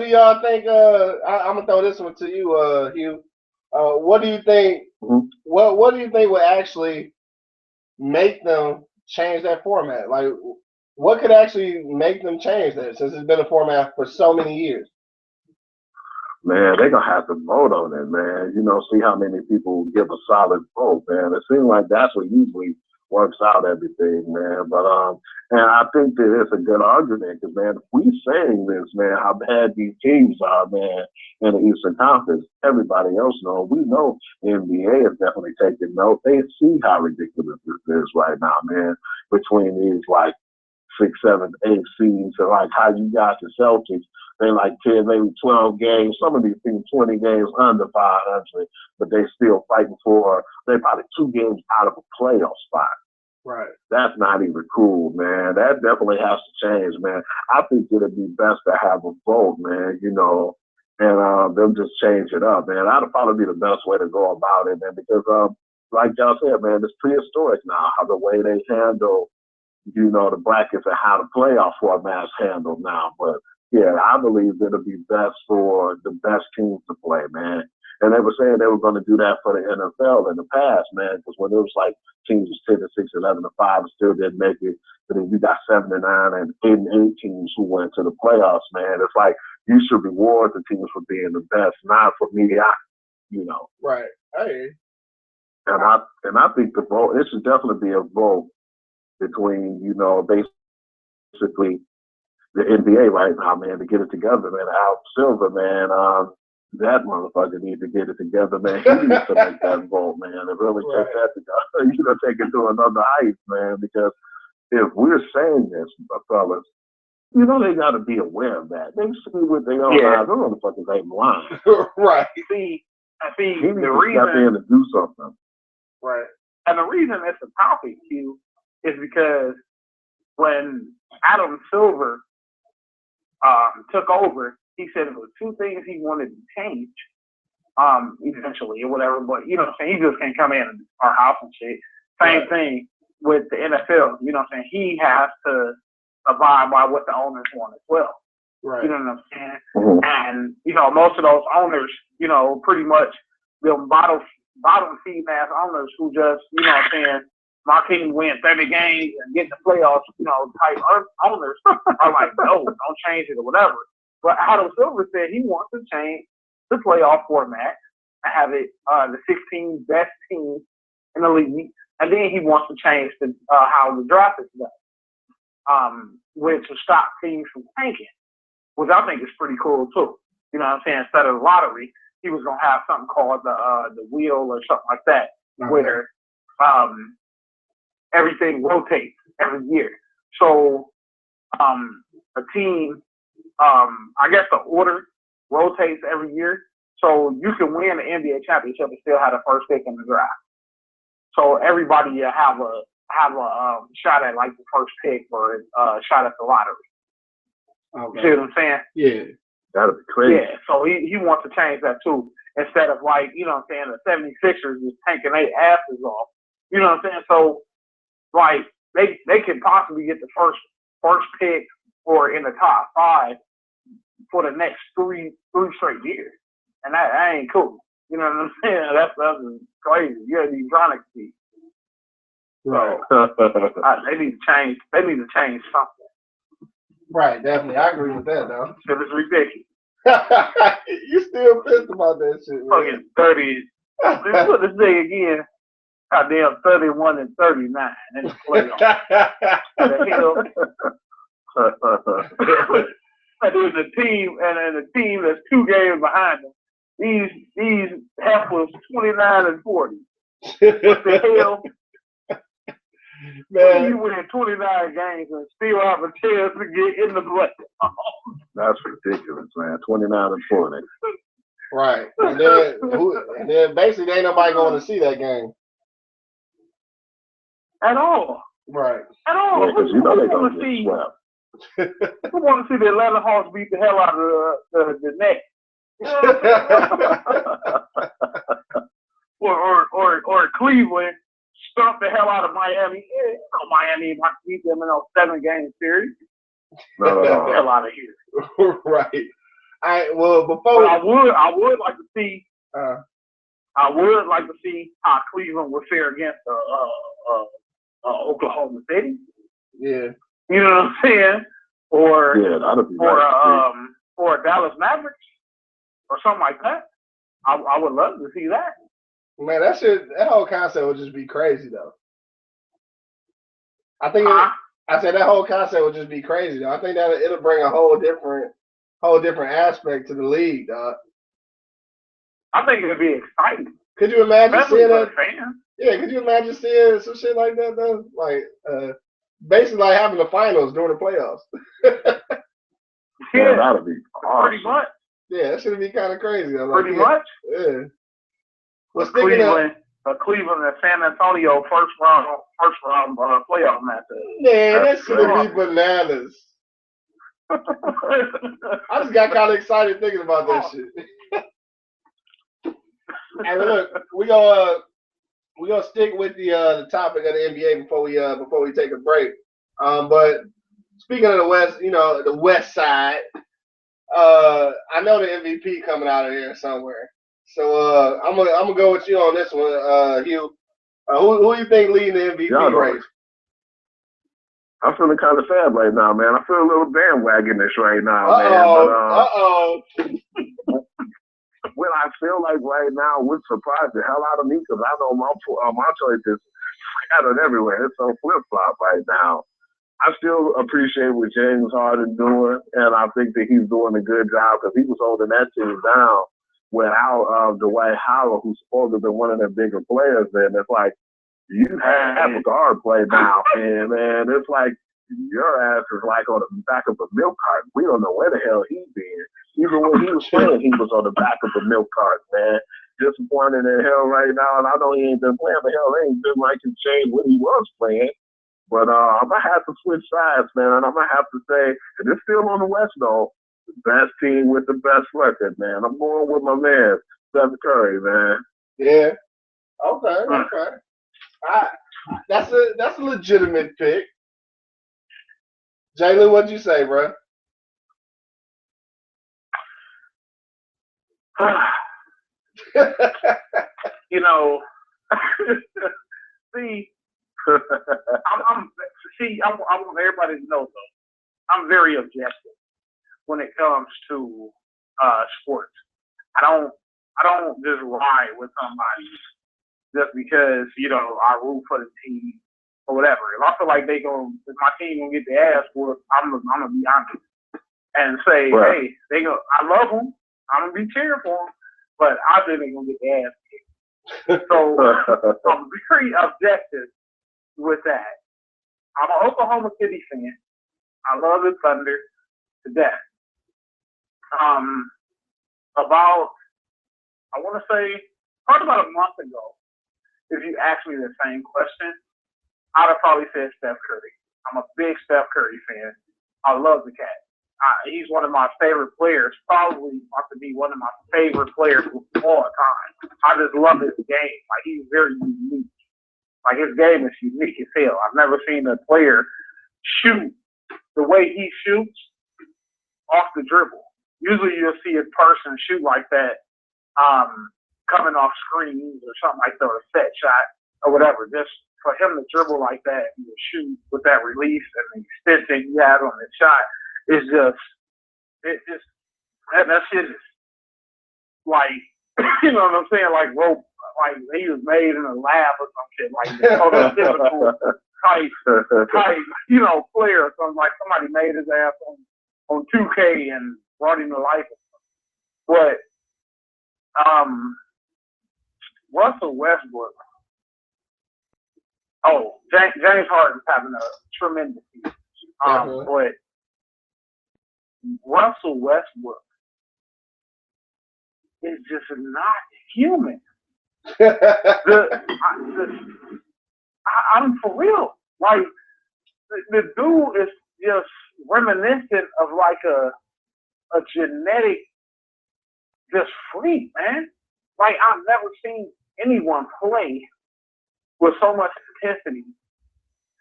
y'all think? I'm gonna throw this one to you, Hugh. What do you think? Mm-hmm. What do you think would actually make them change that format? Like, what could actually make them change that, since it's been a format for so many years? Man, they're going to have to vote on it, man. See how many people give a solid vote, man. It seems like that's what usually works out everything, man. But, and I think that it's a good argument because, man, if we saying this, man, how bad these teams are, man, in the Eastern Conference, everybody else knows. We know the NBA is definitely taking note. They see how ridiculous this is right now, man, between these, 6, 7, 8 seeds, and how you got the Celtics, they 10, maybe 12 games. Some of these teams 20 games under 500, but they still fighting for. They're probably 2 games out of a playoff spot. Right. That's not even cool, man. That definitely has to change, man. I think it'd be best to have a vote, man. And them just change it up, man. That'd probably be the best way to go about it, man. Because like y'all said, man, it's prehistoric now how the way they handle. The brackets and how the playoff format's handled now. But Yeah, I believe it'll be best for the best teams to play, man. And they were saying they were going to do that for the NFL in the past, man, because when it was like teams was 10 and 6, 11 and 5, and still didn't make it. But then you got 7 and 9 and 8 and 8 teams who went to the playoffs, man. It's like you should reward the teams for being the best, not for mediocrity, Right. Hey. And I think the vote, it should definitely be a vote between, basically the NBA right now, man, to get it together, man. Al Silver, man, that motherfucker needs to get it together, man. He needs to make that vote, man, and really take that together, take it to another height, man, because if we're saying this, fellas, they got to be aware of that. They see what they own eyes. Those motherfuckers ain't lying. Right. See, he needs the to reason, step in and do something. Right. And the reason it's a topic, Q, is because when Adam Silver took over, he said it was 2 things he wanted to change eventually or whatever, but you know what I'm saying, he just can't come in our house and shit. Same thing with the NFL, you know what I'm saying, he has to abide by what the owners want as well. Right. You know what I'm saying? And, most of those owners, pretty much the bottom feeding ass owners who just, you know what I'm saying, my team win 30 games and get in the playoffs, type owners are like, no, don't change it or whatever. But Adam Silver said he wants to change the playoff format and have it the 16 best teams in the league, and then he wants to change the how the draft is done, which will stop teams from tanking, which I think is pretty cool too. You know what I'm saying? Instead of the lottery, he was gonna have something called the wheel or something like that, where everything rotates every year. So a team, I guess the order rotates every year. So you can win the NBA championship and still have the first pick in the draft. So everybody have a shot at like the first pick or shot at the lottery. Okay. You see what I'm saying? Yeah. That'd be crazy. Yeah, so he wants to change that too. Instead of like, you know what I'm saying, the 76ers is tanking their asses off. You know what I'm saying? So like they can possibly get the first pick or in the top 5 for the next three straight years. And that ain't cool. You know what I'm saying? That's crazy. You're the electronic speed. Right. So they need to change something. Right, definitely. I agree with that, though. Because it's ridiculous. You still pissed about that shit, man. Fucking 30. Let's put this thing again. Goddamn 31 and 39 in the playoffs. The hell? And there's a team, and a team that's 2 games behind them. These heifers 29 and 40. What the hell? Man, you win 29 games and still have a chance to get in the playoffs. That's ridiculous, man. 29 and 40. Right. And then basically ain't nobody going to see that game. At all. Right. At all. Yeah, because they're going to get swept. Who want to see the Atlanta Hawks beat the hell out of the Nets? or Cleveland stomp the hell out of Miami. Yeah, Miami might beat them in a 7-game series. No. Get the hell out of here. Right. Before I would like to see. I would like to see how Cleveland would fare against Oklahoma City. Yeah. You know what I'm saying? Or that'd be or Dallas Mavericks or something like that. I would love to see that. Man, that whole concept would just be crazy though. I think I said that whole concept would just be crazy though. I think that it'll bring a whole different aspect to the league, dog. I think it'd be exciting. Could you imagine seeing that? Fans. Yeah, could you imagine seeing some shit like that though? Like basically like having the finals during the playoffs. Yeah, that'd be awesome. Pretty much. Yeah, that should be kind of crazy though. Pretty much. Yeah. Well, Cleveland and San Antonio first round playoff matchup. Man, that should be bananas. I just got kind of excited thinking about that shit. Hey, look, we gonna stick with the topic of the NBA before we take a break. But speaking of the West, the West Side, I know the MVP coming out of here somewhere. So I'm gonna go with you on this one, Hugh. Who you think leading the MVP race? I'm feeling kind of sad right now, man. I feel a little bandwagonish right now, man. But, what I feel like right now would surprise the hell out of me because I know my choice is scattered everywhere. It's on flip-flop right now. I still appreciate what James Harden doing, and I think that he's doing a good job because he was holding that team down without Dwight Howard, who's supposed to have been one of their bigger players. And it's like, you have a guard play now, and man, it's like your ass is like on the back of a milk carton. We don't know where the hell he's been. Even when he was playing, he was on the back of a milk carton, man. Disappointed in hell right now, and I know he ain't been playing, but hell, it ain't been like he changed when he was playing. But I'm going to have to switch sides, man, and I'm going to have to say, and it's still on the West, though, the best team with the best record, man. I'm going with my man, Steph Curry, man. Yeah. Okay. That's a legitimate pick. Jay Lew, what'd you say, bro? You know, see, I want everybody to know though, I'm very objective when it comes to sports. I don't just ride with somebody just because, you know, I root for the team or whatever. If I feel like if my team gonna get their ass whooped, I'm gonna be honest and say, right. Hey, I love them. I'm gonna be cheering for them, but I think they're gonna get their ass kicked. So I'm very objective with that. I'm an Oklahoma City fan. I love the Thunder to death. Probably about a month ago, if you asked me the same question, I'd have probably said Steph Curry. I'm a big Steph Curry fan. I love the cat. He's one of my favorite players, probably about to be one of my favorite players of all time. I just love his game. Like, he's very unique. Like, his game is unique as hell. I've never seen a player shoot the way he shoots off the dribble. Usually you'll see a person shoot like that coming off screens or something like that, or a set shot or whatever. Just for him to dribble like that and to shoot with that release and the extension he has on his shot is that shit is like, you know what I'm saying? Like rope, like he was made in a lab or some shit, like prototypical type, you know, player or something. Like somebody made his ass on 2K and brought him to life. But Russell Westbrook. Oh, James Harden's having a tremendous season. But Russell Westbrook is just not human. I'm for real. Like, the dude is just reminiscent of like a genetic just freak, man. Like, I've never seen anyone play with so much intensity,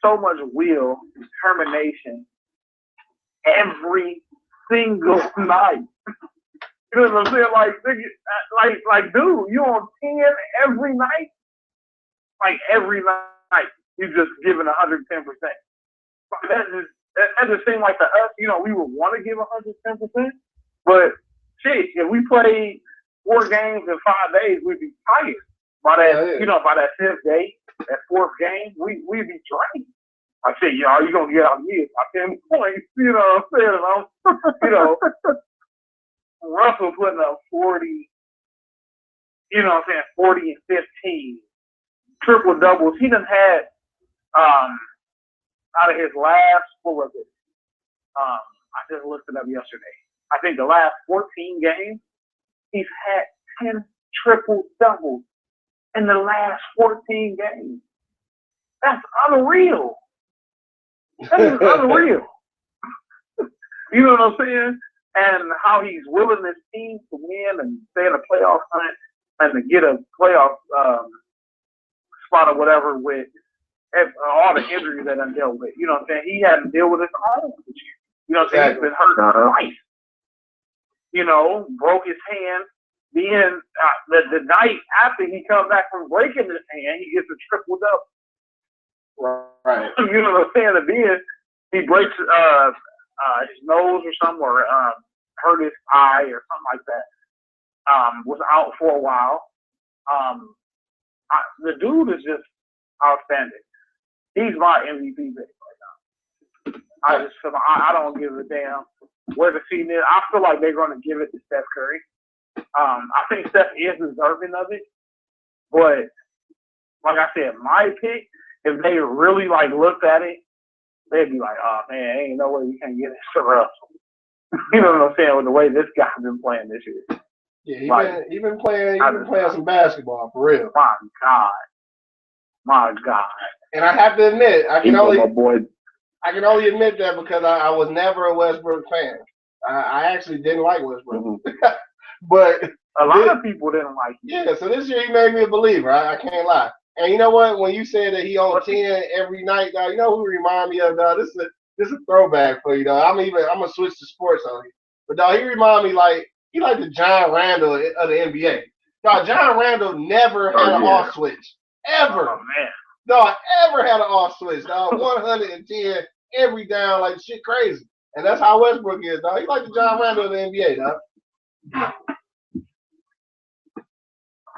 so much will, determination, every single night. You know what I'm saying? Like, dude, you on 10 every night? Like, every night, you just giving 110%. That just seemed like to us, you know, we would want to give 110%, but shit, if we played 4 games in 5 days, we'd be tired. By that 5th day, that 4th game, we'd be drained. I said, y'all, you gonna get out of me by 10 points, you know what I'm saying? You know, Russell putting up 40, you know what I'm saying, 40 and 15, triple doubles. He done had, out of his last, what was it? I just looked it up yesterday. I think the last 14 games, he's had 10 triple doubles in the last 14 games. That's unreal. That is unreal. You know what I'm saying? And how he's willing his team to win and stay in a playoff hunt and to get a playoff spot or whatever with all the injuries that I'm dealt with. You know what I'm saying? He had to deal with his own this year. You know what I'm saying? He's been hurt twice. broke his hand. Then the night after he comes back from breaking his hand, he gets a triple double. Right. You know what I'm saying? And then he breaks his nose or something, or hurt his eye or something like that. Was out for a while. The dude is just outstanding. He's my MVP pick right now. I don't give a damn where the season is. I feel like they're going to give it to Steph Curry. I think Steph is deserving of it, but like I said, my pick, if they really looked at it, they'd be like, "Oh man, ain't no way we can get it to Russell." You know what I'm saying? With the way this guy's been playing this year. Yeah, he been playing some basketball for real. My God. And I have to admit, I can only admit that because I was never a Westbrook fan. I actually didn't like Westbrook. Mm-hmm. But a lot of people didn't like him. Yeah, so this year he made me a believer. I can't lie. And you know what? When you said that he on 10 every night, dog, you know who remind me of, dog? This is a throwback for you, dog. I'm gonna switch to sports on you. But dog, he remind me he like the John Randall of the NBA. Dog, John Randall never had an off switch. Ever. Oh man. Dog, ever had an off switch, dog. 110 every down, like shit crazy. And that's how Westbrook is, dog. He like the John Randall of the NBA, dog.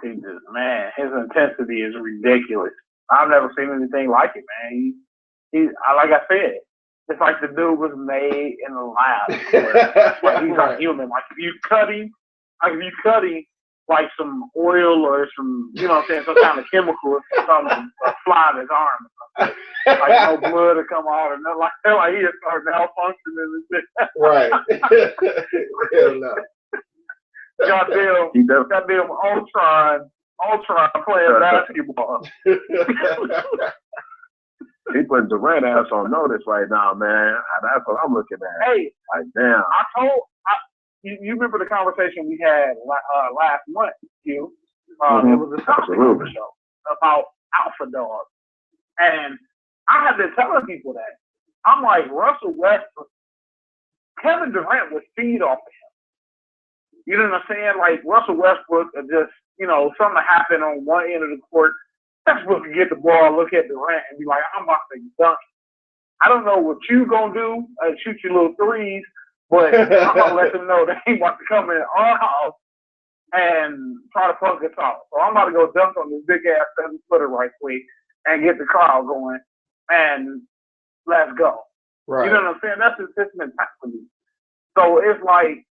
His intensity is ridiculous. I've never seen anything like it, man. He like I said, it's like the dude was made in the lab. Like he's not human. Like if you cut him like some oil or some, you know what I'm saying, some kind of chemical or something, fly in his arm. Like no blood to come out, and like he started malfunctioning and shit. Right. Hell no. Goddamn Ultron playing basketball. He putting Durant ass on notice right now, man. That's what I'm looking at. Hey, like damn. You remember the conversation we had last month, Hugh? It was a topic on the show about alpha dogs, and I have been telling people that. I'm like, Russell Westbrook, Kevin Durant would feed off of him. You know what I'm saying? Like Russell Westbrook just, something happened on one end of the court. Westbrook can get the ball, look at Durant, and be like, I'm about to dunk. I don't know what you gonna do, shoot your little threes, but I'm gonna let them know they ain't about to come in our house and try to punk us off. So I'm about to go dunk on this big ass 7-footer right quick and get the crowd going and let's go. Right. You know what I'm saying? That's his mentality. So it's like,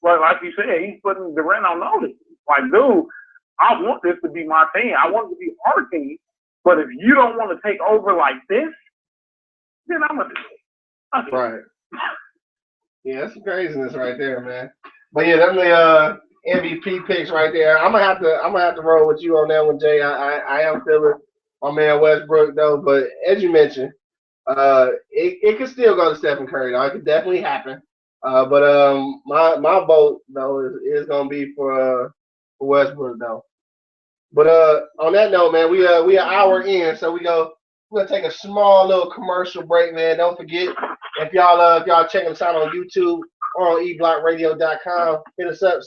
like you said, he's putting Durant on notice. Like, dude, I want this to be my team. I want it to be our team. But if you don't want to take over like this, then I'm gonna do it. Right. Yeah, that's some craziness right there, man. But yeah, them the MVP picks right there. I'm gonna have to roll with you on that one, Jay. I am feeling my man Westbrook though, but as you mentioned, it could still go to Stephen Curry though. It could definitely happen. But my vote though is gonna be for Westbrook though. But on that note, man, we an hour in, so we're gonna take a small little commercial break, man. Don't forget, if y'all checking us out on YouTube or on eblockradio.com, hit us up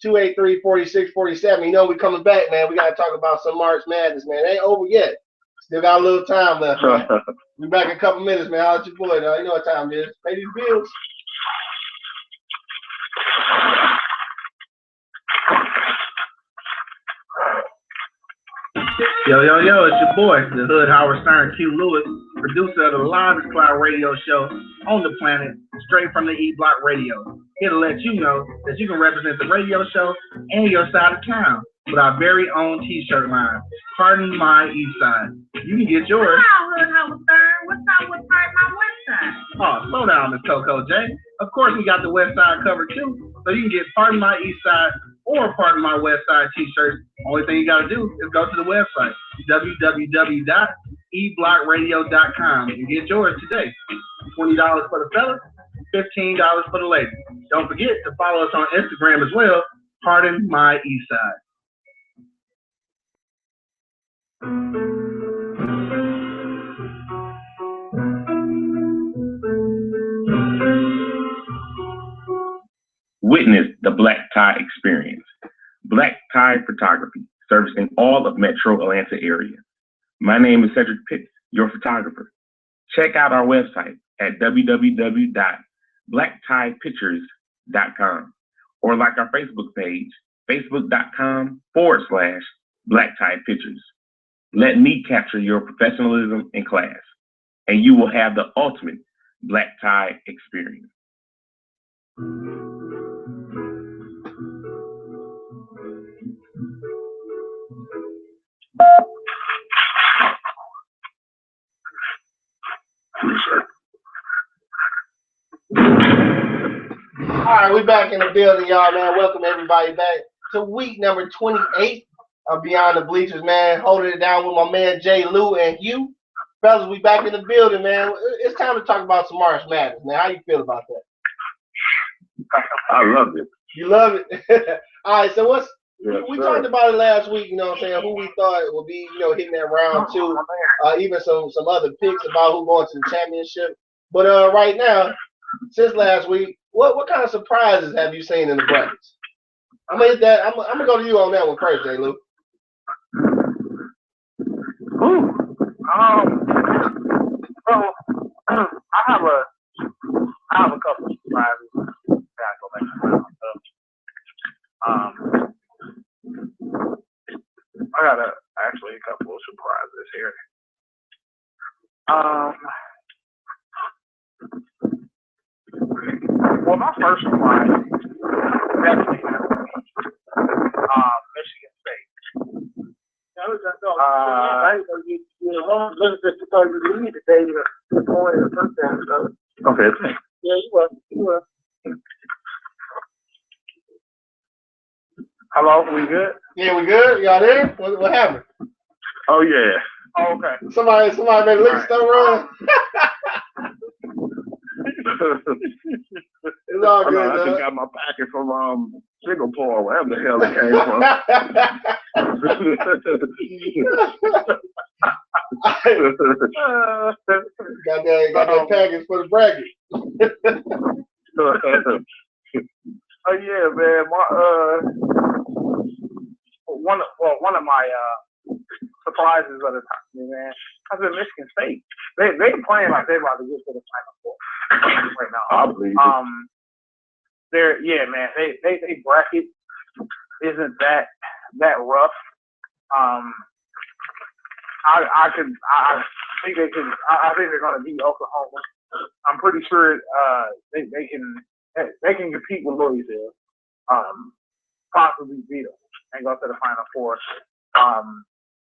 760-283-4647. You know we coming back, man. We gotta talk about some March Madness, man. It ain't over yet. Still got a little time left, man. We back in a couple minutes, man. Holla at your boy, dog. You know what time it is. Pay these bills. Yo, it's your boy, the Hood Howard Stern Q Lewis, producer of the largest cloud radio show on the planet, straight from the E-Block Radio. Here to let you know that you can represent the radio show and your side of town with our very own t-shirt line, Pardon My East Side. You can get yours. Wow, Hood Howard Stern, what's up with Pardon My West Side? Oh, slow down, Miss Coco J. Of course, we got the West Side covered too, so you can get Pardon My East Side or Pardon My West Side t-shirts. Only thing you got to do is go to the website, www.eblockradio.com, and get yours today. $20 for the fellas, $15 for the ladies. Don't forget to follow us on Instagram as well, Pardon My East Side. Witness the black tie experience. Black tie photography, servicing all of Metro Atlanta area. My name is Cedric Pitts, your photographer. Check out our website at www.blacktiepictures.com or like our Facebook page, facebook.com/Black Tie Pictures. Let me capture your professionalism in class, and you will have the ultimate black tie experience. All right, we back in the building, y'all, man. Welcome everybody back to week number 28 of Beyond the Bleachers, man. Holding it down with my man Jay Lew and Hugh. Fellas, we back in the building, man. It's time to talk about some March Madness, man. How you feel about that? I love it. You love it? All right, so we Sir. talked about it last week, you know what I'm saying, who we thought would be, hitting that round two, even some other picks about who going to the championship. But right now, since last week, what kind of surprises have you seen in the brackets? I'm gonna go to you on that one first, Jay Lew. So I have a couple of surprises. Gotta go back to I got actually a couple of surprises here. Well, my first surprise definitely has to be Michigan State. Okay, thanks. Yeah, you were. Hello, we good? Yeah, we good? Y'all there? What happened? Oh yeah. Oh, okay. Somebody made a lick stuff wrong. It's all good. I just got my packet from Singapore, wherever the hell it came from. got that package for the bracket. Oh yeah, man. One of my surprises of the time, man. I said Michigan State. They playing like they're about to get to the Final Four right now. I believe it. Man. They bracket isn't that rough. I think they're going to beat Oklahoma. I'm pretty sure they can compete with Louisville, possibly beat them and go to the Final Four.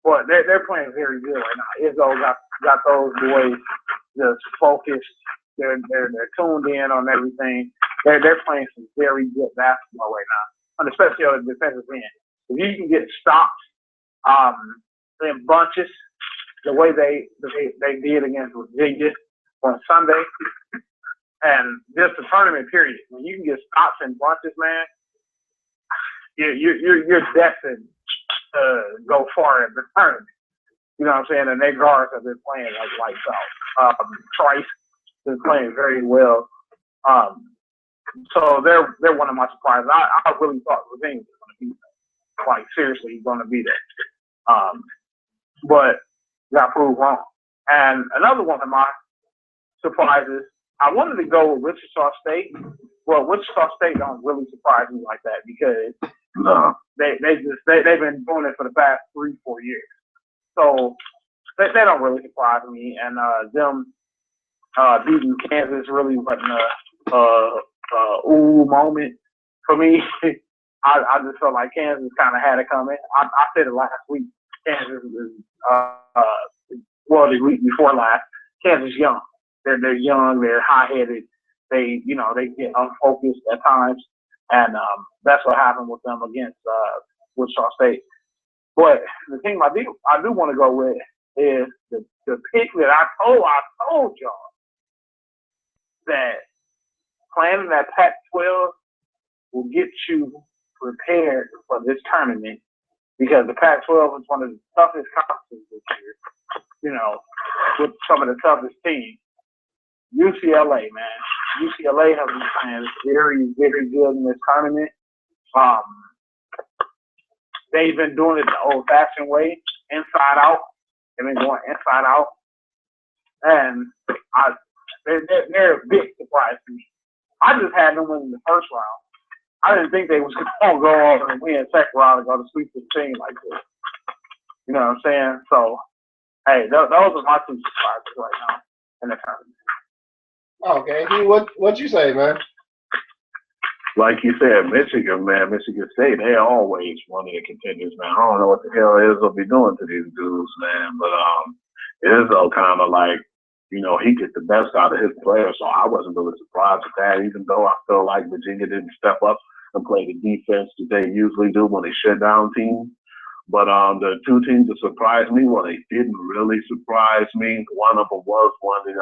But they're playing very good right now. Izzo got those boys just focused. They're tuned in on everything. They're playing some very good basketball right now, and especially on the defensive end. If you can get stopped in bunches, the way they did against Virginia on Sunday, and just the tournament period, when you can get stops in bunches, man, you're destined to go far in the tournament. You know what I'm saying? And their guards have been playing like lights out. Trice been playing very well. So they're one of my surprises. I really thought Virginia was going to be there. Like seriously, going to be there. But got proved wrong. And another one of my surprises, I wanted to go with Wichita State. Well, Wichita State don't really surprise me like that because they've been doing it for the past 3-4 years. So they don't really surprise me. And them beating Kansas really wasn't a ooh moment for me. I just felt like Kansas kind of had it coming. I said it last week. Kansas is the week before last. Kansas young. They're young. They're high-headed. They get unfocused at times, and that's what happened with them against Wichita State. But the thing I do want to go with is the pick that I told y'all that playing in that Pac-12 will get you prepared for this tournament because the Pac-12 is one of the toughest conferences this year. With some of the toughest teams. UCLA, man. UCLA has been playing very, very good in this tournament. They've been doing it the old-fashioned way, inside out. They've been going inside out, and they're a big surprise to me. I just had them win in the first round. I didn't think they was going to go over and win second round and go to Sweet 16 like this. You know what I'm saying? So, hey, those are my two surprises right now in the tournament. Okay, what you say, man? Like you said, Michigan, man, Michigan State, they always one of the contenders, man. I don't know what the hell Izzo be doing to these dudes, man. But Izzo kind of like, you know, he gets the best out of his players, so I wasn't really surprised with that, even though I feel like Virginia didn't step up and play the defense that they usually do when they shut down teams. But the two teams that surprised me, well, they didn't really surprise me. One of them was one that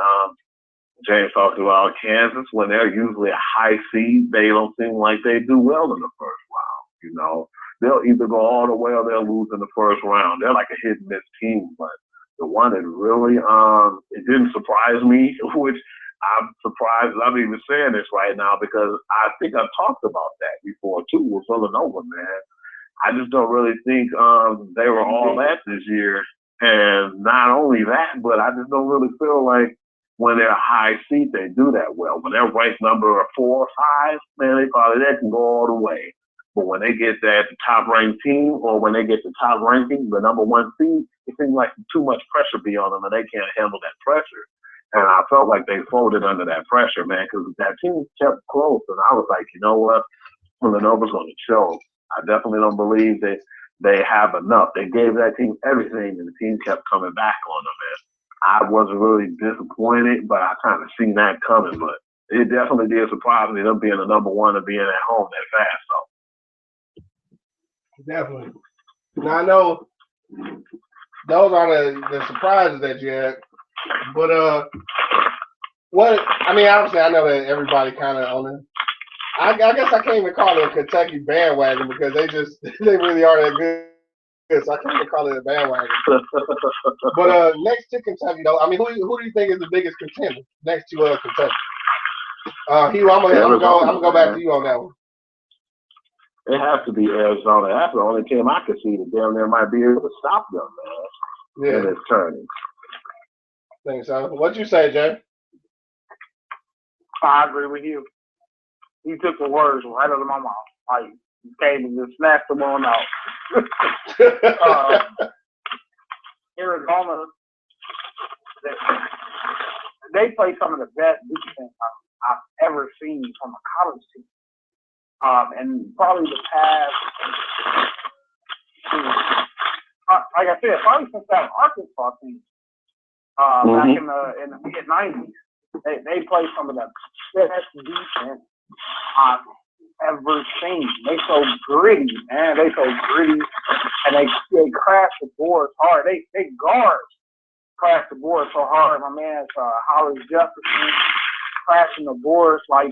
James talked about, Kansas. When they're usually a high seed, they don't seem like they do well in the first round. You know, they'll either go all the way or they'll lose in the first round. They're like a hit and miss team, but the one that really it didn't surprise me, which I'm surprised I'm even saying this right now because I think I've talked about that before too with Villanova, man. I just don't really think they were all that this year. And not only that, but I just don't really feel like when they're a high seed, they do that well. When they're ranked number 4 or 5, man, they can go all the way. But when they get that top-ranked team or when they get the top ranking, the number 1 seed, it seems like too much pressure be on them and they can't handle that pressure. And I felt like they folded under that pressure, man, because that team kept close. And I was like, you know what? Villanova's going to show. I definitely don't believe that they have enough. They gave that team everything, and the team kept coming back on them, man. I wasn't really disappointed, but I kind of seen that coming. But it definitely did surprise me, them being the number 1 and being at home that fast, so. Definitely. Now, I know those are the surprises that you had, but obviously I know that everybody kind of on it. I guess I can't even call it a Kentucky bandwagon because they really are that good, so I can't even call it a bandwagon. But next to Kentucky, though, I mean, who do you think is the biggest contender next to Kentucky? Hugh, I'm gonna go back to you on that one. It has to be Arizona. That's the only team I could see that damn near might be able to stop them, man. In this tournament. Think so. What'd you say, Jay? I agree with you. You took the words right out of my mouth. Like, you came and just snatched them on out. Arizona, they play some of the best defense I've ever seen from a college team. And probably the past, like I said, probably since that Arkansas team back in the mid-90s, they play some of the best defense I've ever seen. They so gritty, man. They so gritty, and they crash the boards hard. They guards crash the boards so hard. My man's Hollis Jefferson crashing the boards like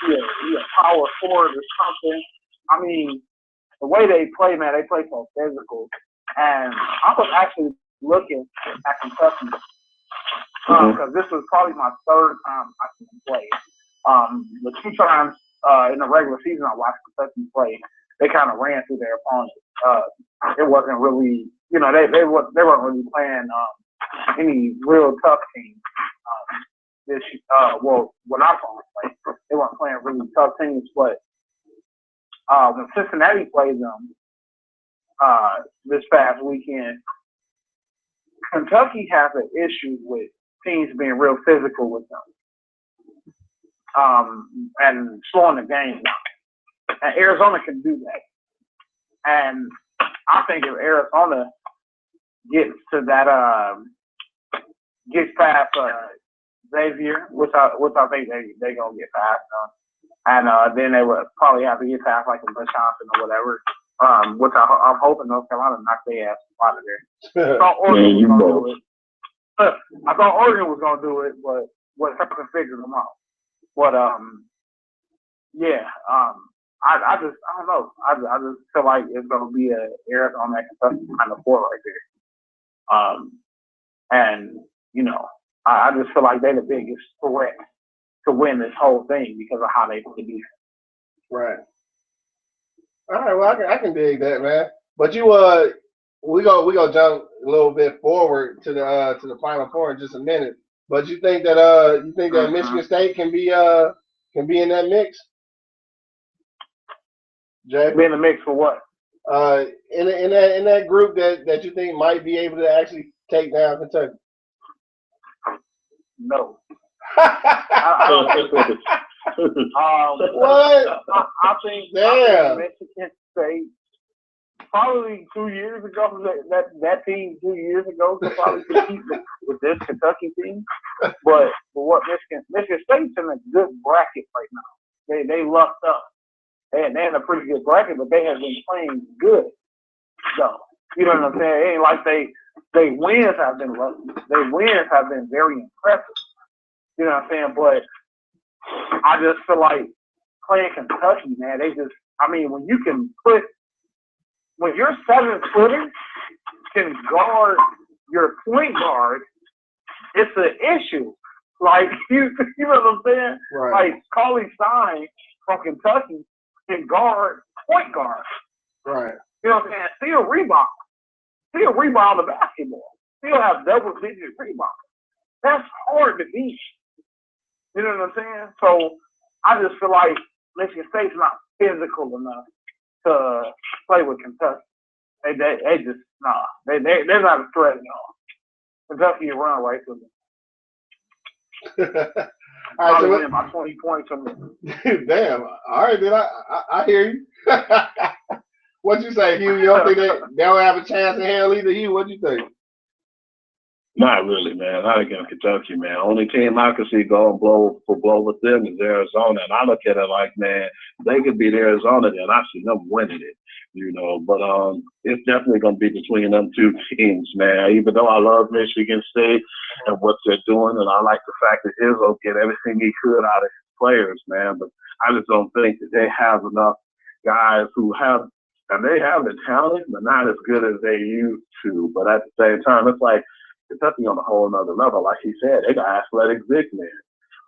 he a power forward or something. I mean, the way they play, man, they play so physical. And I was actually looking at Kentucky because this was probably my 3rd time I seen them play. The 2 times in the regular season I watched Kentucky play, they kind of ran through their opponents. It wasn't really, you know, they weren't really playing any real tough teams. When I saw them play, they weren't playing really tough teams. But when Cincinnati played them this past weekend, Kentucky has an issue with teams being real physical with them and slowing the game down. And Arizona can do that. And I think if Arizona gets to that, gets past Xavier, which I think they gonna get past them, and then they would probably have to get past like a Wisconsin or whatever, which I'm hoping North Carolina knock their ass out of there. I thought Oregon was gonna do it. I thought Oregon was gonna do it, but Wisconsin figured them out. But I don't know. I just feel like it's gonna be a Arizona Kentucky kind of 4 right there. And you know, I just feel like they're the biggest threat to win this whole thing because of how they play defense. Right. All right. Well, I can dig that, man. But we go jump a little bit forward to the Final Four in just a minute. But you think that Michigan State can be in that mix? Jay? Be in the mix for what? In that group that you think might be able to actually take down Kentucky. No. I don't think so. What? I think Michigan State probably 2 years ago, that team 2 years ago could probably compete with this Kentucky team. But for what Michigan State's in a good bracket right now. They lucked up. They're in a pretty good bracket, but they have been playing good. So, you know what I'm saying? It ain't like they wins have been lucky. Their wins have been very impressive. You know what I'm saying? But I just feel like playing Kentucky, man, when your 7-footer can guard your point guard, it's an issue. Like, you know what I'm saying? Right. Like, Cauley Stein from Kentucky can guard point guard. Right. You know what I'm saying? Still rebound the basketball. Still have double-digit rebounds. That's hard to beat. You know what I'm saying? So I just feel like Michigan State's not physical enough to play with Kentucky. They just they're not a threat at all. Kentucky will run right to them. All right, so win by 20 points or more. Damn. All right, then I hear you. What you say, Hugh? You don't think they don't have a chance in hell either, Hugh? What you think? Not really, man. Not against Kentucky, man. Only team I can see going blow with them is Arizona. And I look at it like, man, they could beat Arizona, then I see them winning it, you know. But it's definitely going to be between them two teams, man. Even though I love Michigan State and what they're doing, and I like the fact that Izzo get everything he could out of his players, man. But I just don't think that they have enough guys who have, and they have the talent, but not as good as they used to. But at the same time, it's like, Kentucky on a whole nother level. Like he said, they got athletic big men.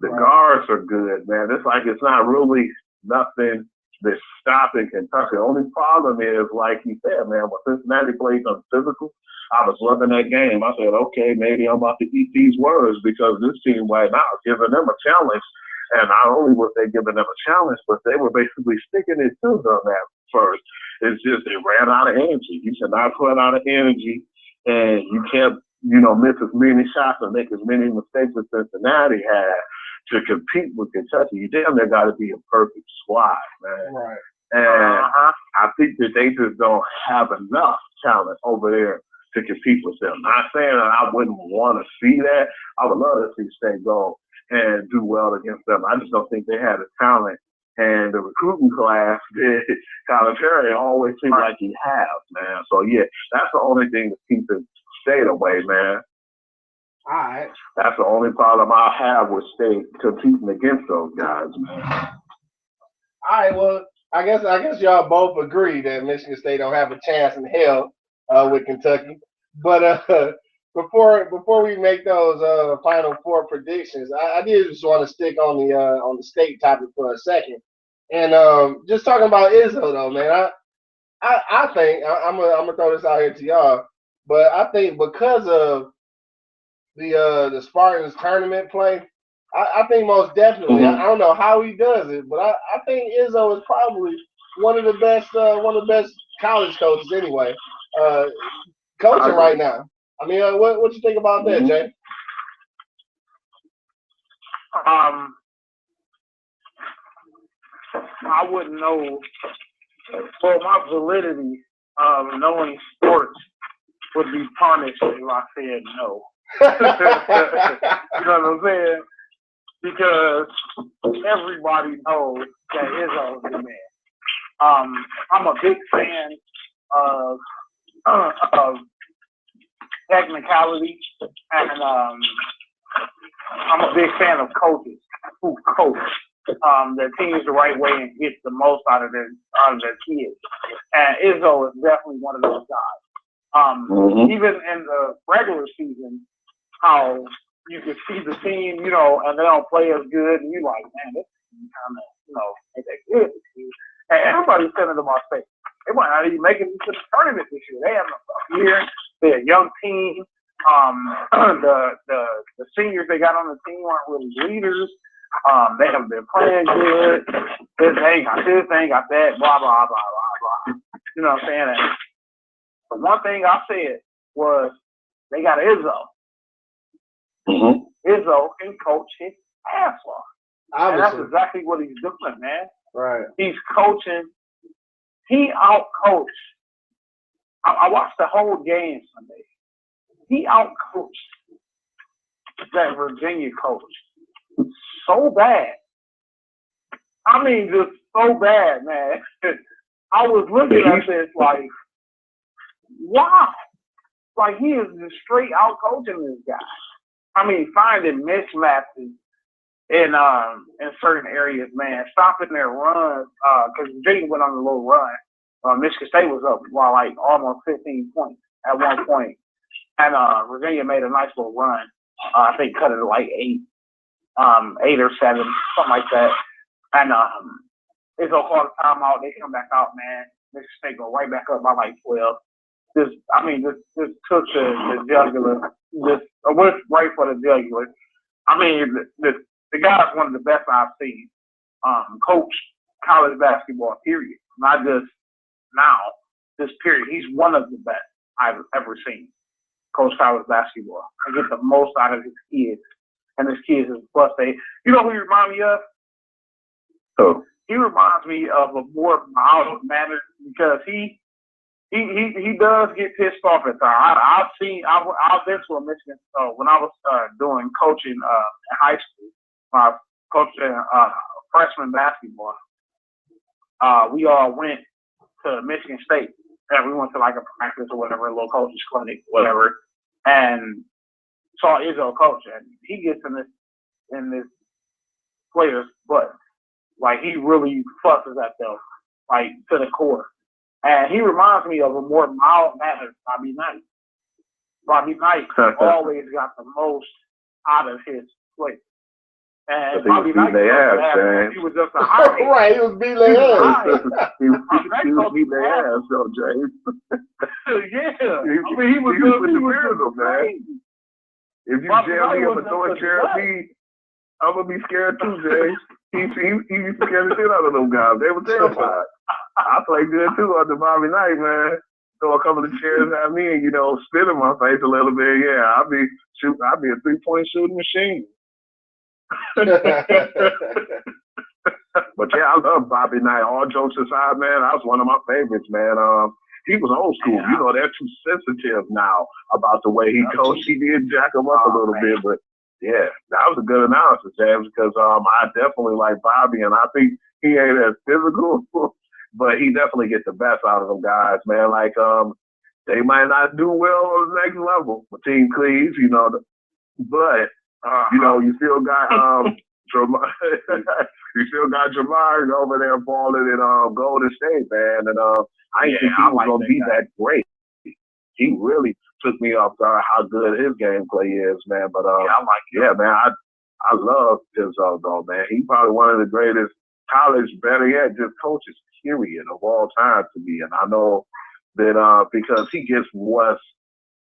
The guards are good, man. It's like it's not really nothing that's stopping Kentucky. The only problem is, like he said, man, when Cincinnati plays on physical, I was loving that game. I said, okay, maybe I'm about to eat these words because this team right now is giving them a challenge. And not only was they giving them a challenge, but they were basically sticking it to them at first. It's just they ran out of energy. You should not put out of energy, and you can't, miss as many shots and make as many mistakes as Cincinnati had to compete with Kentucky. You damn near got to be a perfect squad, man. Right. And I think that they just don't have enough talent over there to compete with them. Not saying that I wouldn't want to see that. I would love to see State go and do well against them. I just don't think they had the talent. And the recruiting class did Tyler Perry always seemed like he has, man. So, yeah, that's the only thing that keeps it State away, man. All right. That's the only problem I have with State competing against those guys, man. All right, well, I guess y'all both agree that Michigan State don't have a chance in hell with Kentucky. But before we make those Final Four predictions, I did just want to stick on the state topic for a second, and just talking about Izzo though, man. I think I'm gonna throw this out here to y'all. But I think because of the Spartans tournament play, I think most definitely. I don't know how he does it, but I think Izzo is probably one of the best college coaches anyway, coaching right now. I mean, what you think about that, Jay? I wouldn't know. Well, my validity of knowing sports would be punished if I said no. You know what I'm saying? Because everybody knows that Izzo is the man. I'm a big fan of technicality, and I'm a big fan of coaches who coach their teams the right way and get the most out of their kids. And Izzo is definitely one of those guys. Even in the regular season, how you can see the team, you know, and they don't play as good, and you're like, man, this team kind of, you know, ain't that good this year. And everybody's telling them our face. They might not even make it into the tournament this year. They have a tough year. They're a young team. The seniors they got on the team aren't really leaders. They haven't been playing good. This ain't got this, ain't got that, blah, blah, blah, blah, blah. You know what I'm saying? And the one thing I said was they got Izzo. Mm-hmm. Izzo can coach his ass off. And that's exactly what he's doing, man. Right. He's coaching. He out-coached. I watched the whole game Sunday. He out-coached that Virginia coach so bad. I mean, just so bad, man. I was looking at this like, wow. Like, he is just straight out-coaching this guy. I mean, finding mismatches in certain areas, man. Stopping their runs, because Virginia went on a little run. Michigan State was up by like almost 15 points at one point. And Virginia made a nice little run. I think cut it to like 8 or 7, something like that. And it's a hard timeout. They come back out, man. Michigan State go right back up by like 12. This took the jugular. Went right for the jugular. I mean, the guy's one of the best I've seen coach college basketball, period. Not just now, this period. He's one of the best I've ever seen coach college basketball. I get the most out of his kids. And his kids is plus they. You know who he reminds me of? Oh. He reminds me of a more mild manner because he does get pissed off at times. I've been to a Michigan when I was doing coaching in high school. Coaching freshman basketball. We all went to Michigan State and we went to like a practice or whatever, a little coach's clinic, whatever, and saw Izzo coach, and he gets in this player's butt. Like, he really fusses at them, like, to the core. And he reminds me of a more mild-mannered Bobby Knight. Bobby Knight always got the most out of his players. And Bobby Knight he was just a high. Right, he was beating their ass. He was beating their ass, though, James. Yeah. He was man. If you jail me up and throw a chair at me, I'm going to be scared too, James. He scared the shit out of them guys. They were terrified. I play good too under Bobby Knight, man. Throw a couple of chairs at me and, spit in my face a little bit. Yeah, I'll be a 3-point shooting machine. But yeah, I love Bobby Knight. All jokes aside, man, that was one of my favorites, man. He was old school. Yeah. They're too sensitive now about the way he coached. He did jack him up a little bit, but yeah, that was a good analysis, James, because I definitely like Bobby, and I think he ain't as physical, but he definitely gets the best out of them guys, man. Like, they might not do well on the next level for Team Cleves, but you still got Jamar over there balling in Golden State, man, and I didn't think he was gonna be that great. He really took me off guard how good his gameplay is, man. But man, I love Izzo though, man. He's probably one of the greatest college, better yet, just coaches, period, of all time to me. And I know that because he gets what's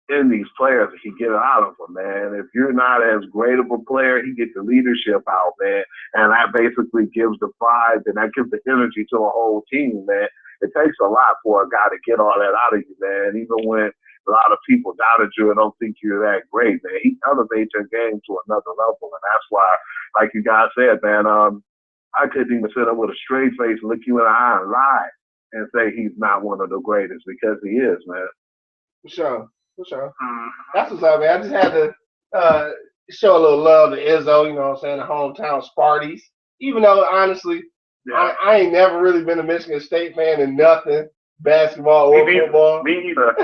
in these players, he get it out of them, man. If you're not as great of a player, he gets the leadership out, man. And that basically gives the vibe and that gives the energy to a whole team, man. It takes a lot for a guy to get all that out of you, man. Even when a lot of people doubted you and don't think you're that great, man. He elevates your game to another level. And that's why, like you guys said, man, I couldn't even sit up with a straight face and look you in the eye and lie and say he's not one of the greatest, because he is, man. For sure. That's what's up, man. I just had to show a little love to Izzo, the hometown Sparties. Even though, honestly, I ain't never really been a Michigan State fan in nothing, basketball or football. Me either.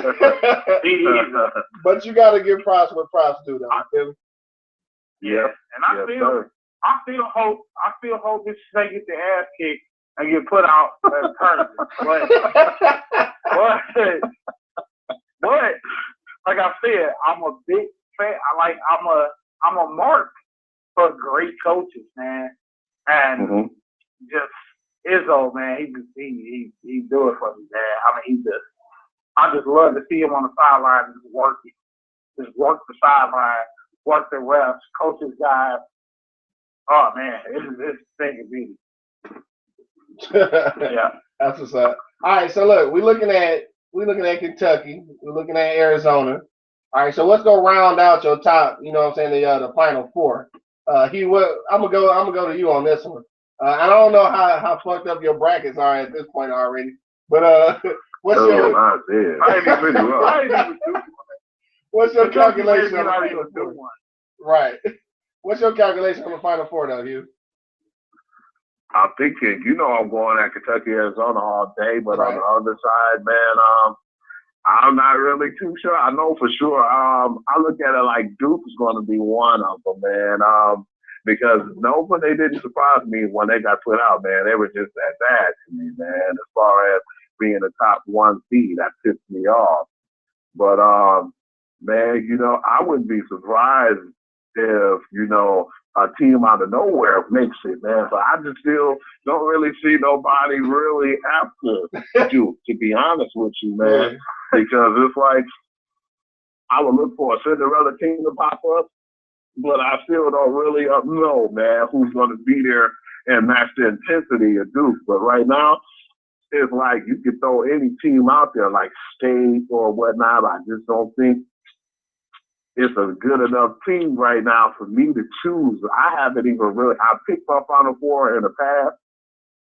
But you got to give props where props do, though. You feel me? Yeah. And I still hope this thing get their ass kicked and get put out as tournament. But like I said, I'm a big fan. I'm a mark for great coaches, man. And just Izzo, man, he do it for me, man. I mean, I just love to see him on the sideline just working. Just work the sideline, work the refs, coaches, guys. Oh man, it's thing of beauty. Yeah, that's what's up. All right, so look, we're looking at Kentucky, we're looking at Arizona. All right, so let's go round out your top. You know what I'm saying? The Final Four. Hugh, I'm gonna go to you on this one. I don't know how fucked up your brackets are at this point already, but what's your? I ain't even do What's your calculation on the I Final Four? Right. What's your calculation on the Final Four, though, Hugh? I'm thinking, I'm going at Kentucky, Arizona all day, but on the other side, man, I'm not really too sure. I know for sure. I look at it like Duke is going to be one of them, man. Because they didn't surprise me when they got put out, man. They were just that bad to me, man. As far as being a top one seed, that pissed me off. But man, I wouldn't be surprised if a team out of nowhere makes it, man. So I just still don't really see nobody really after Duke, to be honest with you, man. Because it's like I would look for a Cinderella team to pop up, but I still don't really know, man, who's going to be there and match the intensity of Duke. But right now, it's like you could throw any team out there, like State or whatnot. I just don't think it's a good enough team right now for me to choose. I haven't even really. I picked my Final Four in the past,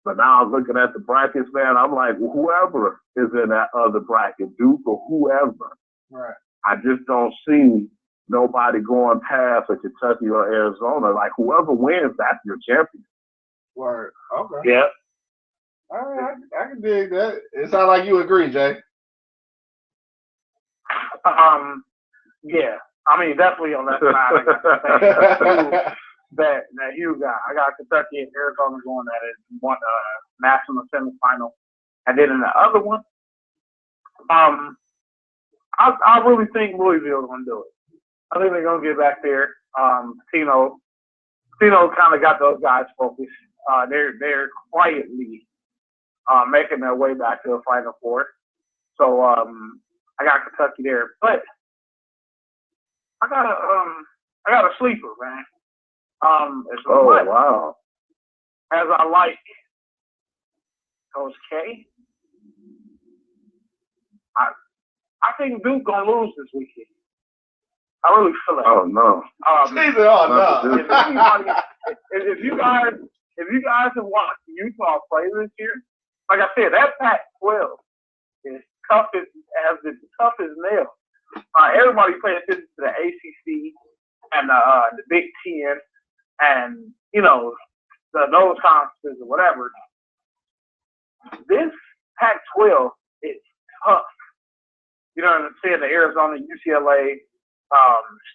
but now I'm looking at the brackets, man. I'm like, whoever is in that other bracket, Duke or whoever. Right. I just don't see nobody going past a Kentucky or Arizona. Like whoever wins, that's your champion. Word. Okay. Yeah. All right, I can dig that. It sounds like you agree, Jay. Yeah. I mean, definitely on that side. I got the same that Hugh got. I got Kentucky and Arizona going at it. One national semifinal, and then in the other one, I really think Louisville's gonna do it. I think they're gonna get back there. Tino kind of got those guys focused. They're quietly making their way back to the Final Four. So I got Kentucky there, but I got a sleeper, man. Wow. As I like Coach K, I think Duke gonna lose this weekend. I really feel it. Oh no. If you guys have watched Utah play this year, like I said, that Pac-12 is tough as nails. Everybody pays attention to the ACC and the Big Ten and those conferences or whatever. This Pac-12 is tough. You know what I'm saying? The Arizona, UCLA,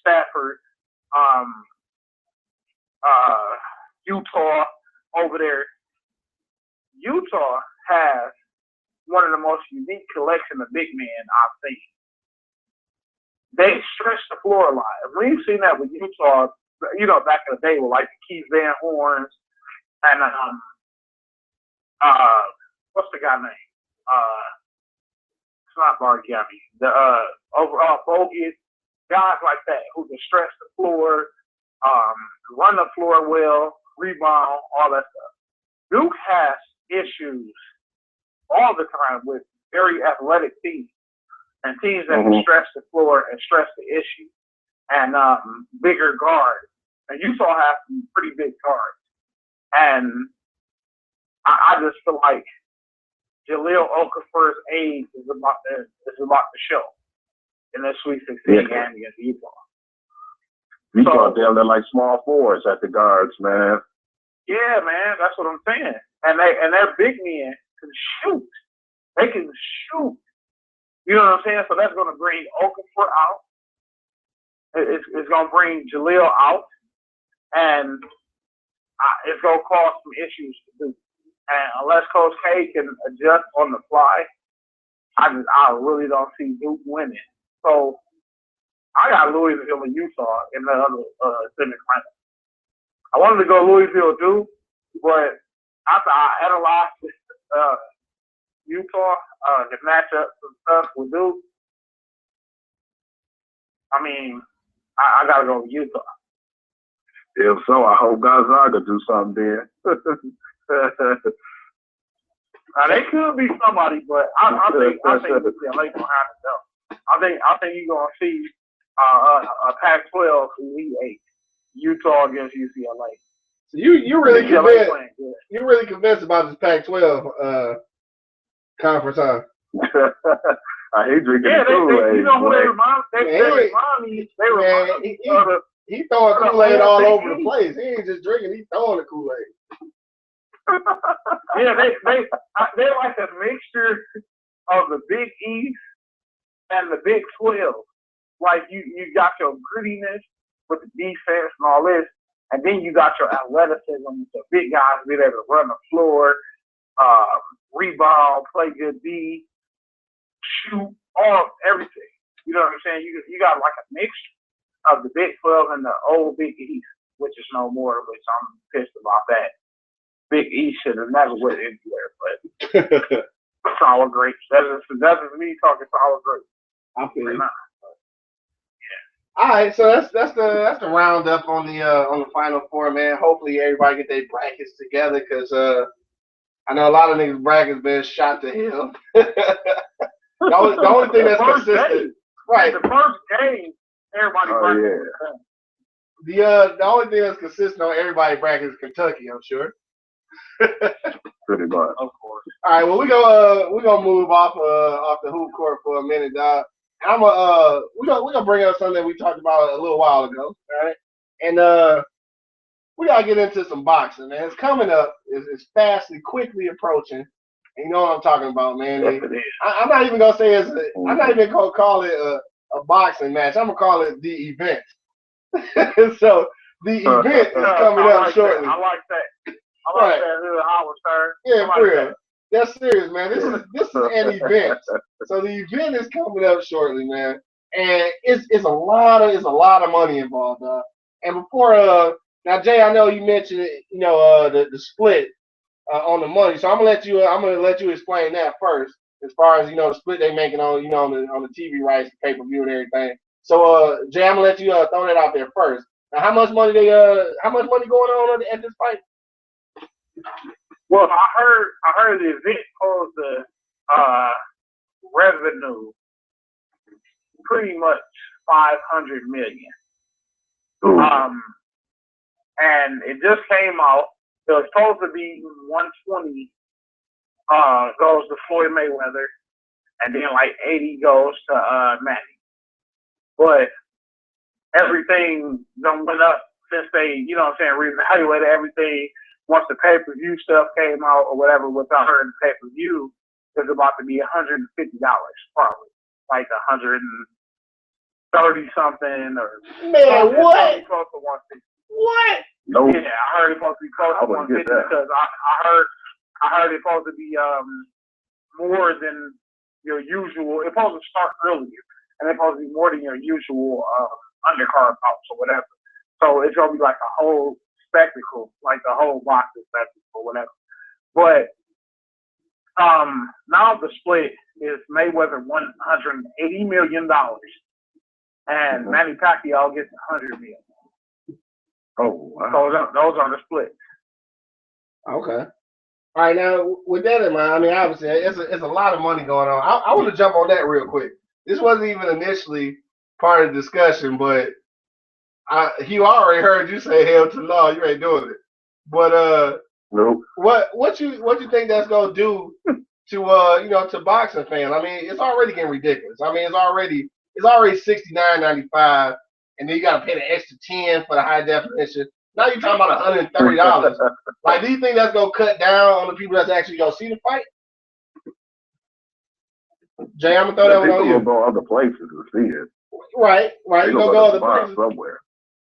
Stafford, Utah over there. Utah has one of the most unique collection of big men I've seen. They stretch the floor a lot. We've seen that with Utah, back in the day with like the Keith Van Horns and what's the guy name? It's not Bargiani. The overall Bogut, guys like that who can stretch the floor, run the floor well, rebound, all that stuff. Duke has issues all the time with very athletic teams and teams that can stretch the floor and stretch the issue and bigger guards. And Utah has some pretty big guards. And I just feel like Jahlil Okafor's age is about to show in this Sweet 16 game against Utah. Utah down there like small forwards at the guards, man. Yeah, man, that's what I'm saying. And their big men can shoot. They can shoot. You know what I'm saying? So that's going to bring Okafor out. It's going to bring Jahlil out. And it's going to cause some issues to do. And unless Coach K can adjust on the fly, I really don't see Duke winning. So I got Louisville and Utah in the other semifinal. I wanted to go Louisville too, but after I analyzed Utah, the matchups and stuff with Duke, I mean, I gotta go with Utah. If so, I hope Gonzaga do something there. Now they could be somebody, but I think UCLA gonna have to go. I think you're gonna see a Pac-12 Elite Eight, Utah against UCLA. So you really convinced? You're really convinced about this Pac-12 conference, huh? I hate drinking the Kool-Aid. You know who they remind me? They remind me of he throwing Kool-Aid all over the place. He ain't just drinking; he's throwing the Kool-Aid. Yeah, they're like a mixture of the Big East and the Big 12. Like you got your grittiness with the defense and all this, and then you got your athleticism with the big guys being able to run the floor, rebound, play good D, shoot, everything. You know what I'm saying? You got like a mixture of the Big 12 and the old Big East, which is no more, which I'm pissed about that. Big East should have never went anywhere, but sour grapes. That's me talking sour grapes. I feel it. Yeah. All right, so that's the roundup on the Final Four, man. Hopefully everybody get their brackets together, because I know a lot of niggas' brackets been shot to hell. the only thing that's consistent, right? The first game, everybody bracket. Yeah. The only thing that's consistent on everybody's bracket is Kentucky, I'm sure. Pretty much. Of course. All right, well we gonna move off the hoop court for a minute, dog. We gonna bring up something that we talked about a little while ago, all right? And we gotta get into some boxing, man. It's coming up. It's fast and quickly approaching. And you know what I'm talking about, man. I'm not even gonna say I'm not even gonna call it a boxing match. I'm gonna call it the event. So the event is coming up shortly. I like that. I like that. Howard Stern. Yeah, for real. That's serious, man. This is an event. So the event is coming up shortly, man. And it's a lot of money involved, and before now, Jay, I know you mentioned the split on the money. So I'm gonna let you explain that first, as far as the split they making on on the TV rights, pay-per-view and everything. So Jay, I'm gonna let you throw that out there first. Now, how much money going on at this fight? Well, I heard the event caused the revenue pretty much $500 million. And it just came out. It was supposed to be 120 goes to Floyd Mayweather, and then like 80 goes to Manny. But everything done went up since they, reevaluated everything. Once the pay-per-view stuff came out or whatever, which I heard the pay-per-view is about to be $150 probably, like 130 something or. Man, what? Close to 160. What? No. Yeah, I heard it's supposed to be close to 150 because I heard it's supposed to be more than your usual. It's supposed to start earlier, and it's supposed to be more than your usual undercard bouts or whatever. So it's gonna be like a whole spectacle, like the whole boxing spectacle or whatever. But now the split is Mayweather $180 million, and Manny Pacquiao gets $100 million. Oh, wow. So those are the splits. Okay. All right, now with that in mind, I mean, obviously it's a lot of money going on. I want to jump on that real quick. This wasn't even initially part of the discussion, but Hugh, I already heard you say hell to the law. You ain't doing it. But nope. What you think that's gonna do to to boxing fans? I mean, it's already getting ridiculous. I mean, it's already $69.95, and then you gotta pay the extra 10 for the high definition. Now you're talking about $130. Like, do you think that's gonna cut down on the people that's actually gonna see the fight? Jay, I'm gonna throw that one on you. People will go other places to see it. Right. You're gonna go other places somewhere.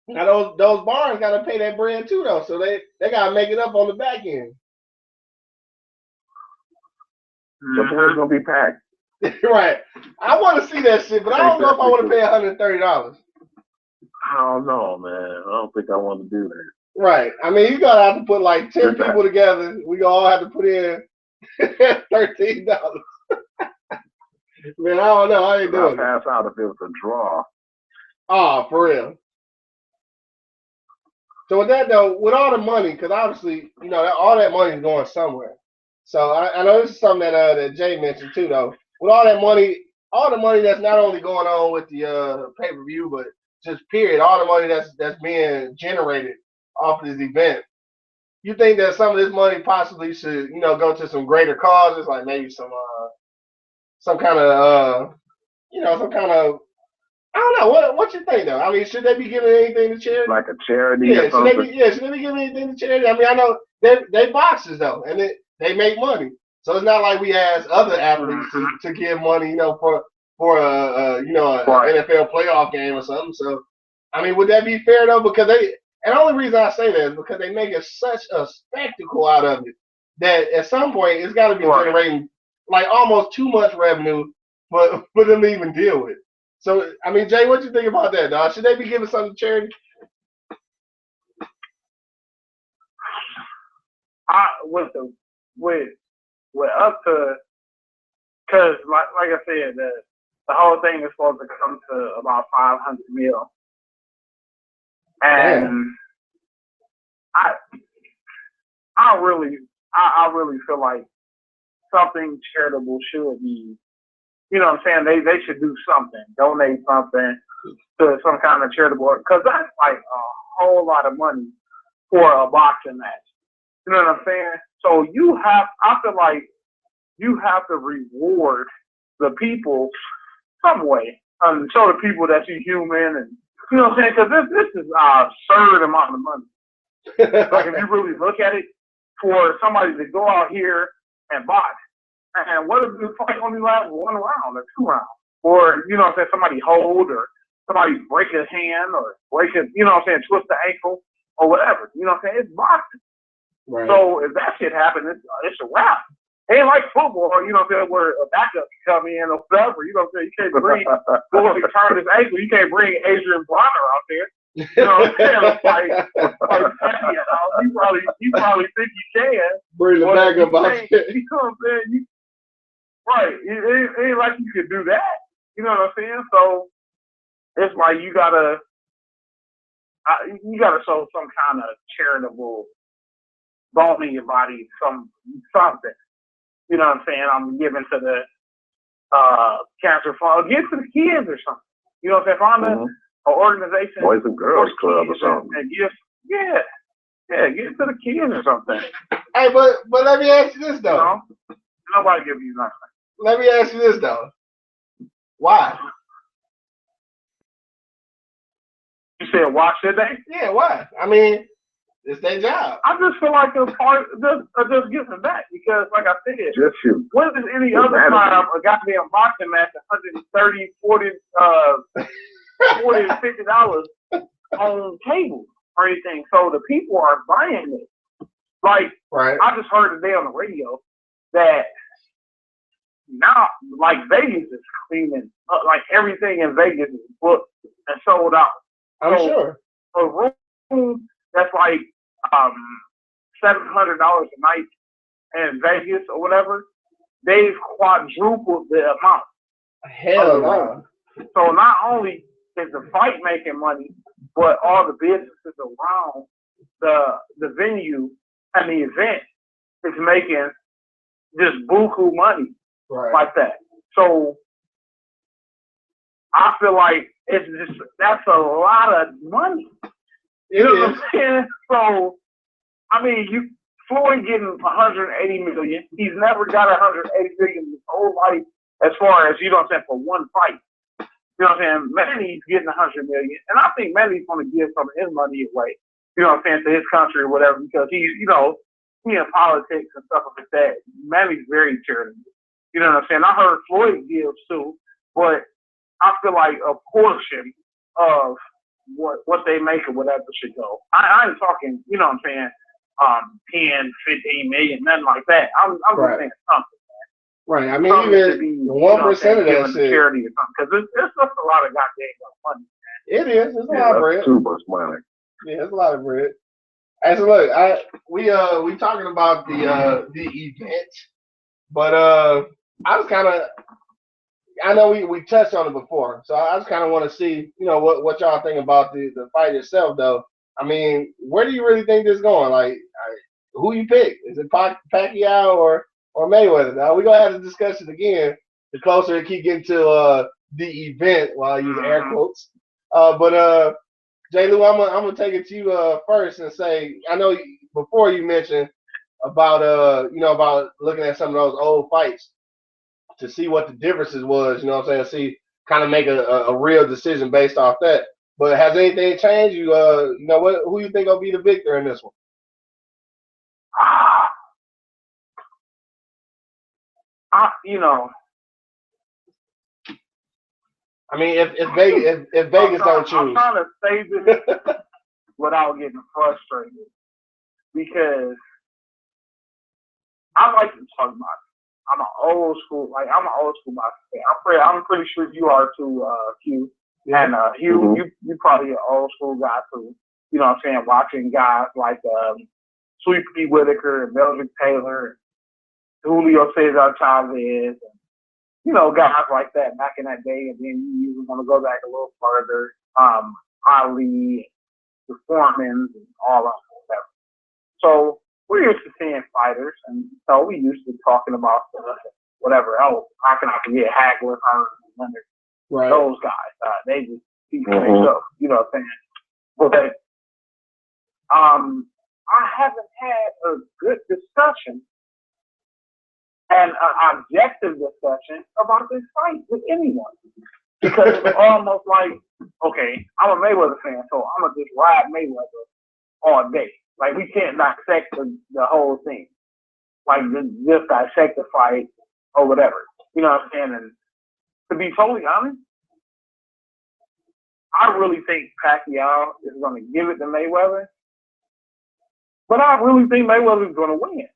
Now those bars gotta pay that bread too, though. So they gotta make it up on the back end. The floor's gonna be packed. Right. I want to see that shit, but I don't know if I want to pay $130. I don't know, man. I don't think I want to do that. Right. I mean, you gotta have to put like 10 people together. We all have to put in $13. Man, I don't know. I ain't doing it. I'll pass out if it was a draw. Oh, for real. So with that though, with all the money, because obviously, you know, all that money is going somewhere. So I know this is something that Jay mentioned too, though. With all that money, all the money that's not only going on with the pay-per-view, but just period, all the money that's being generated off this event. You think that some of this money possibly should, you know, go to some greater causes, like maybe some kind of some kind of, I don't know. What you think though? I mean, should they be giving anything to charity? Like a charity? Yeah, or something? should they be giving anything to charity? I mean, I know they boxers though, and they make money, so it's not like we ask other athletes to give money, you know, for a NFL playoff game or something. So, I mean, would that be fair though? Because and the only reason I say that is because they make such a spectacle out of it that at some point it's got to be generating like almost too much revenue for them to even deal with. So, I mean, Jay, what you think about that, dog? Should they be giving something to charity? With up to, because like I said, the whole thing is supposed to come to about 500 mil, and I really feel like something charitable should be. You know what I'm saying? They should do something, donate something to some kind of charitable, because that's like a whole lot of money for a boxing match. You know what I'm saying? So I feel like you have to reward the people some way, show the people that you're human, and you know what I'm saying? Because this is an absurd amount of money. Like if you really look at it, for somebody to go out here and box. And what if the fight only lasts 1 round or 2 rounds? Or, you know what I'm saying, somebody hold, or somebody break a hand, or you know what I'm saying, twist the ankle, or whatever. You know what I'm saying? It's boxing. Right. So if that shit happens, it's a wrap. It ain't like football, you know what I'm saying, where a backup can come in or whatever. You know what I'm saying? You can't bring, turn his ankle, you can't bring Adrian Bronner out there. You know what I'm saying? Like you probably think you can. Bring the backup out there. You know what I'm saying? Right. It ain't like you could do that. You know what I'm saying? So it's like you gotta show some kind of charitable bone in your body, something. You know what I'm saying? I'm giving to the cancer fund, give to the kids or something. You know what I'm saying? Find an organization, Boys and Girls Club or something. And give to the kids or something. Hey, but let me ask you this though. You know? Nobody give you nothing. Let me ask you this though. Why? You said why should they? Yeah, why? I mean, it's their job. I just feel like it's part just giving back because, like I said, just shoot. When is any other time a goddamn boxing match $130, $40, $40 to $50 on table or anything? So the people are buying it. Like I just heard today on the radio that now, like Vegas is cleaning up, like everything in Vegas is booked and sold out. I'm sure. A room that's like $700 a night in Vegas or whatever, they've quadrupled the amount. Hell no. So not only is the fight making money, but all the businesses around the venue and the event is making just buku money like that. So I feel like that's a lot of money. You know what I'm saying? So I mean, Floyd getting $180 million. He's never got $180 million in his whole life, as far as, you know what I'm saying, for one fight. You know what I'm saying? Manny's getting $100 million, and I think Manny's going to give some of his money away. You know what I'm saying, to his country or whatever, because he's, you know, he in politics and stuff like that. Manny's very charitable. You know what I'm saying? I heard Floyd gives too, but I feel like a portion of what they make or whatever should go. I ain't talking, you know what I'm saying, 10, 15 million, nothing like that. I'm just saying something, man. Right. I mean, even the 1% of that shit. Charity or something, because it's just a lot of goddamn money. It is. It's a lot of bread. Too much money. Yeah, it's a lot of bread. Hey, so look, we talking about the event, but I was kind of, I know we touched on it before, so I just kind of want to see, what y'all think about the fight itself, though. I mean, where do you really think this is going? Like, who you pick? Is it Pacquiao or Mayweather? Now we're gonna have the discussion again the closer it keep getting to the event. While I use air quotes, but Jay Lew, I'm gonna take it to you first and say, I know before you mentioned about about looking at some of those old fights to see what the differences was. You know what I'm saying? See, kind of make a real decision based off that. But has anything changed? Who you think will be the victor in this one? I mean, if Vegas don't choose, I'm trying to say this without getting frustrated because I like to talk about it. I'm an old school boxing fan. I'm pretty sure you are too, Hugh. And Hugh, you probably an old school guy too. You know what I'm saying? Watching guys like Sweet Pea Whitaker and Melvin Taylor, Julio Cesar Chavez, and guys like that back in that day. And then you even want to go back a little further, Ali, the Foremans, and all of that. So we're used to seeing fighters, and so we used to talking about whatever. Oh, how can I forget Hagler, Hearn, and Leonard? Right. Those guys, they just keep themselves, you know what I'm saying? But I haven't had a good discussion and an objective discussion about this fight with anyone. Because it's almost like, okay, I'm a Mayweather fan, so I'm going to just ride Mayweather all day. Like, we can't dissect the whole thing. Like, just dissect the fight or whatever. You know what I'm saying? And to be totally honest, I really think Pacquiao is going to give it to Mayweather. But I really think Mayweather is going to win.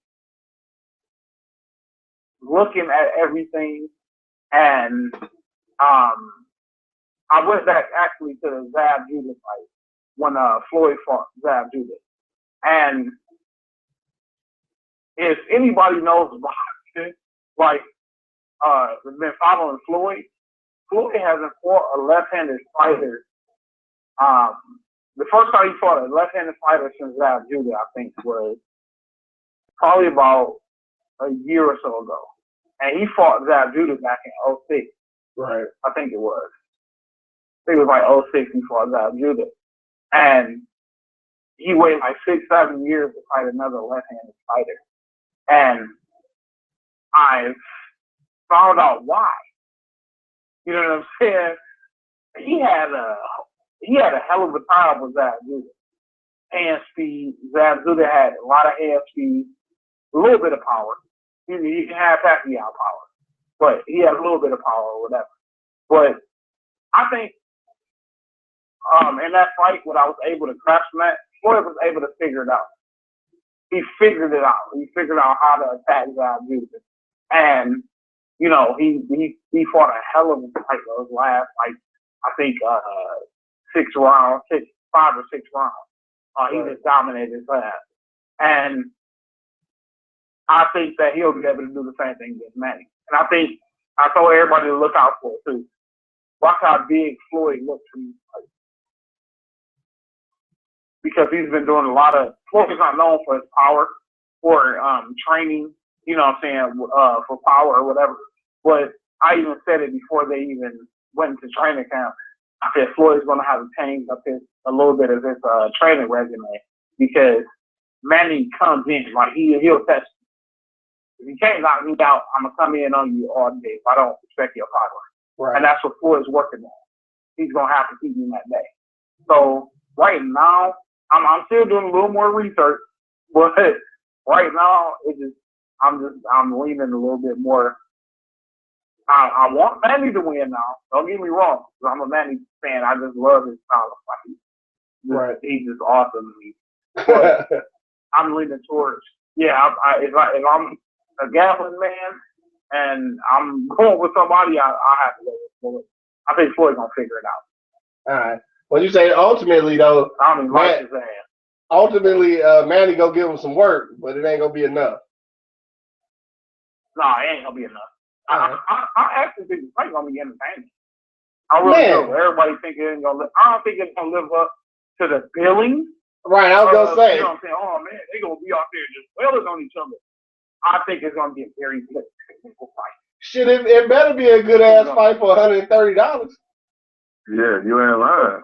Looking at everything, and I went back actually to the Zab Judah fight when Floyd fought Zab Judah. And if anybody knows boxing, like been following Floyd hasn't fought a left-handed fighter. The first time he fought a left-handed fighter since Zab Judah, I think, was probably about a year or so ago. And he fought Zab Judah back in 2006. Right. I think it was. I think it was like 2006 he fought Zab Judah. And he waited like 6-7 years to fight another left-handed fighter. And I found out why. You know what I'm saying? He had a hell of a time with Zab Judah. Hand speed. Zab Judah had a lot of hand speed, a little bit of power. He can have Pacquiao power, but he had a little bit of power or whatever. But I think in that fight, what I was able to grasp from that, Floyd was able to figure it out. He figured it out. He figured out how to attack Zab Judah. And, he fought a hell of a fight those last, I think, 5 or 6 rounds. He just dominated his ass. And I think that he'll be able to do the same thing against Manny. And I told everybody to look out for it, too. Watch how big Floyd looks from these fights. Because he's been doing a lot of, Floyd's not known for his power or training, you know what I'm saying, for power or whatever. But I even said it before they even went into training camp. I said Floyd's going to have to change up a little bit of his training resume because Manny comes in, like he'll test you. If you can't knock me out, I'm going to come in on you all day if I don't respect your power. Right. And that's what Floyd's working on. He's going to have to keep me that day. So right now, I'm still doing a little more research, but right now I'm leaning a little bit more. I want Manny to win now. Don't get me wrong, because I'm a Manny fan. I just love his style of fight. Right. He's just awesome to me. But I'm leaning towards if I'm a gambling man and I'm going with somebody, I have to go with Floyd. I think Floyd's gonna figure it out. All right. Well, you say ultimately though, I don't even like his ass. ultimately, Manny gonna give him some work, but it ain't gonna be enough. No, it ain't gonna be enough. Right. I actually think the fight's gonna be entertaining. I really do. Everybody think it ain't gonna. I don't think it's gonna live up to the billing. Right. I was gonna say. You know what I'm saying? Oh man, they gonna be out there just wailing on each other. I think it's gonna be a very good technical fight. Shit, it better be a good ass fight for $130. Yeah, you ain't lying.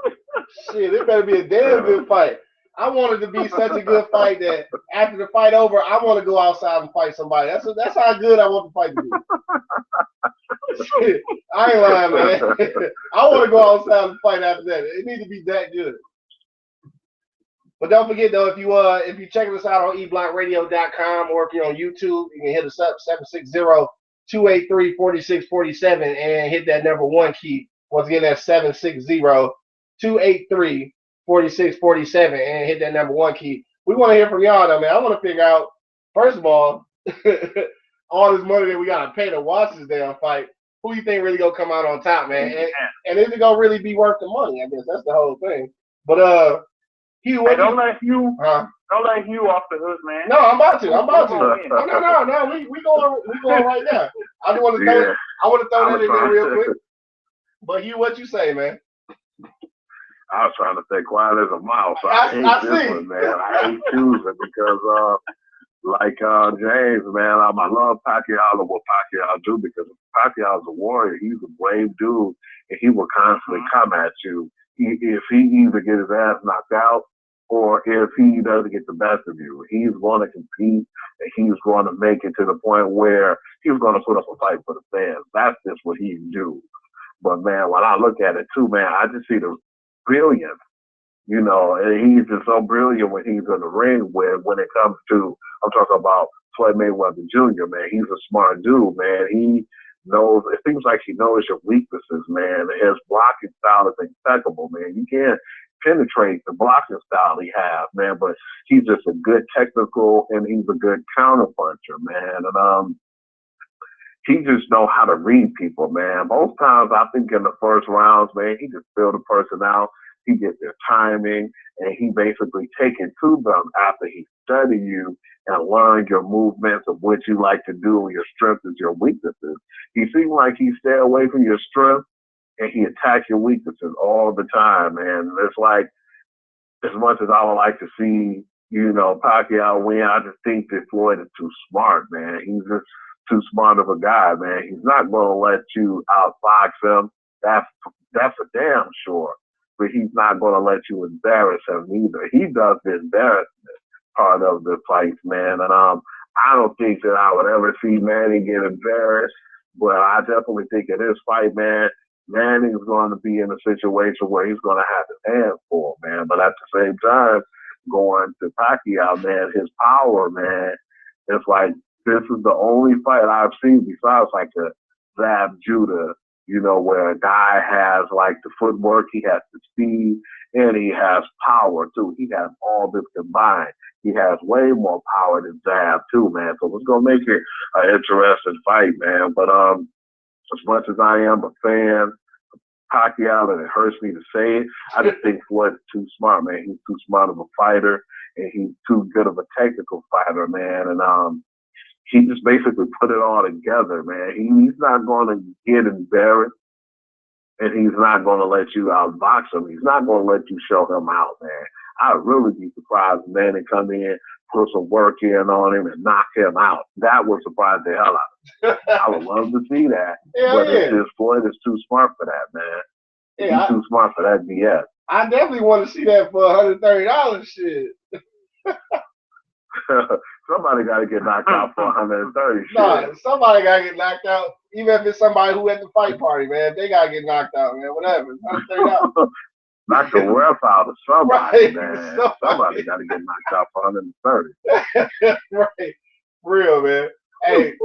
Shit, it better be a damn good fight. I want it to be such a good fight that after the fight over, I want to go outside and fight somebody. That's how good I want the fight to be. Shit, I ain't lying, man. I want to go outside and fight after that. It needs to be that good. But don't forget though, if you're checking us out on eblockradio.com or if you're on YouTube, you can hit us up 760-283-4647 and hit that number 1 key. Once again, that's 760-283-4647 and hit that number 1 key. We want to hear from y'all though, man. I want to figure out, first of all, all this money that we gotta pay to watch this damn fight. Who you think really gonna come out on top, man? And is it gonna really be worth the money? I guess that's the whole thing. But Hugh, don't let Hugh off the hook, man. No, I'm about to. No, we going right now. I just want to throw that in there real quick. But Hugh, what you say, man? I was trying to stay quiet as a mouse. I hate this one, man. I hate choosing because like James, man, I love Pacquiao and what Pacquiao do because Pacquiao's a warrior. He's a brave dude, and he will constantly come at you. If he either get his ass knocked out or if he doesn't get the best of you, he's going to compete and he's going to make it to the point where he's going to put up a fight for the fans. That's just what he do. But, man, when I look at it, too, man, I just see the brilliance, you know, and he's just so brilliant when he's in the ring when it comes to, I'm talking about Floyd Mayweather Jr., man. He's a smart dude, man. He knows, it seems like he knows your weaknesses, man. His blocking style is impeccable, man. You can't penetrate the blocking style he has, man, but he's just a good technical and he's a good counterpuncher, man. And he just know how to read people, man. Most times I think in the first rounds, man, he just fill the person out. He gets their timing and he basically take it to them after he study you and learn your movements of what you like to do, your strengths and your weaknesses. He seems like he stay away from your strength and he attacks your weaknesses all the time, man. It's like, as much as I would like to see, you know, Pacquiao win, I just think that Floyd is too smart, man. He's just too smart of a guy, man. He's not going to let you outbox him. That's a damn sure. But he's not going to let you embarrass him either. He does the embarrassment part of the fights, man. And I don't think that I would ever see Manny get embarrassed, but I definitely think in this fight, man, Manny's going to be in a situation where he's going to have his hands full, man. But at the same time, going to Pacquiao, man, his power, man, it's like this is the only fight I've seen besides like a Zab Judah, you know, where a guy has like the footwork, he has the speed, and he has power too. He has all this combined. He has way more power than Zab too, man. So it's gonna make it an interesting fight, man. But as much as I am a fan of Pacquiao, and it hurts me to say it, I just think Floyd is too smart, man. He's too smart of a fighter, and he's too good of a technical fighter, man. And he just basically put it all together, man. He's not going to get embarrassed, and he's not going to let you outbox him. He's not going to let you show him out, man. I'd really be surprised if Manny come in, put some work in on him, and knock him out. That would surprise the hell out of me. I would love to see that, but it's just Floyd is too smart for that, man. He's too smart for that BS. I definitely want to see that for $130. Shit. Somebody got to get knocked out for 130. No, somebody got to get knocked out. Even if it's somebody who at the fight party, man. They got to get knocked out, man. Whatever. $130. Knock the ref out of somebody, right, man. Somebody got to get knocked out for 130. Right. Real, man. Hey,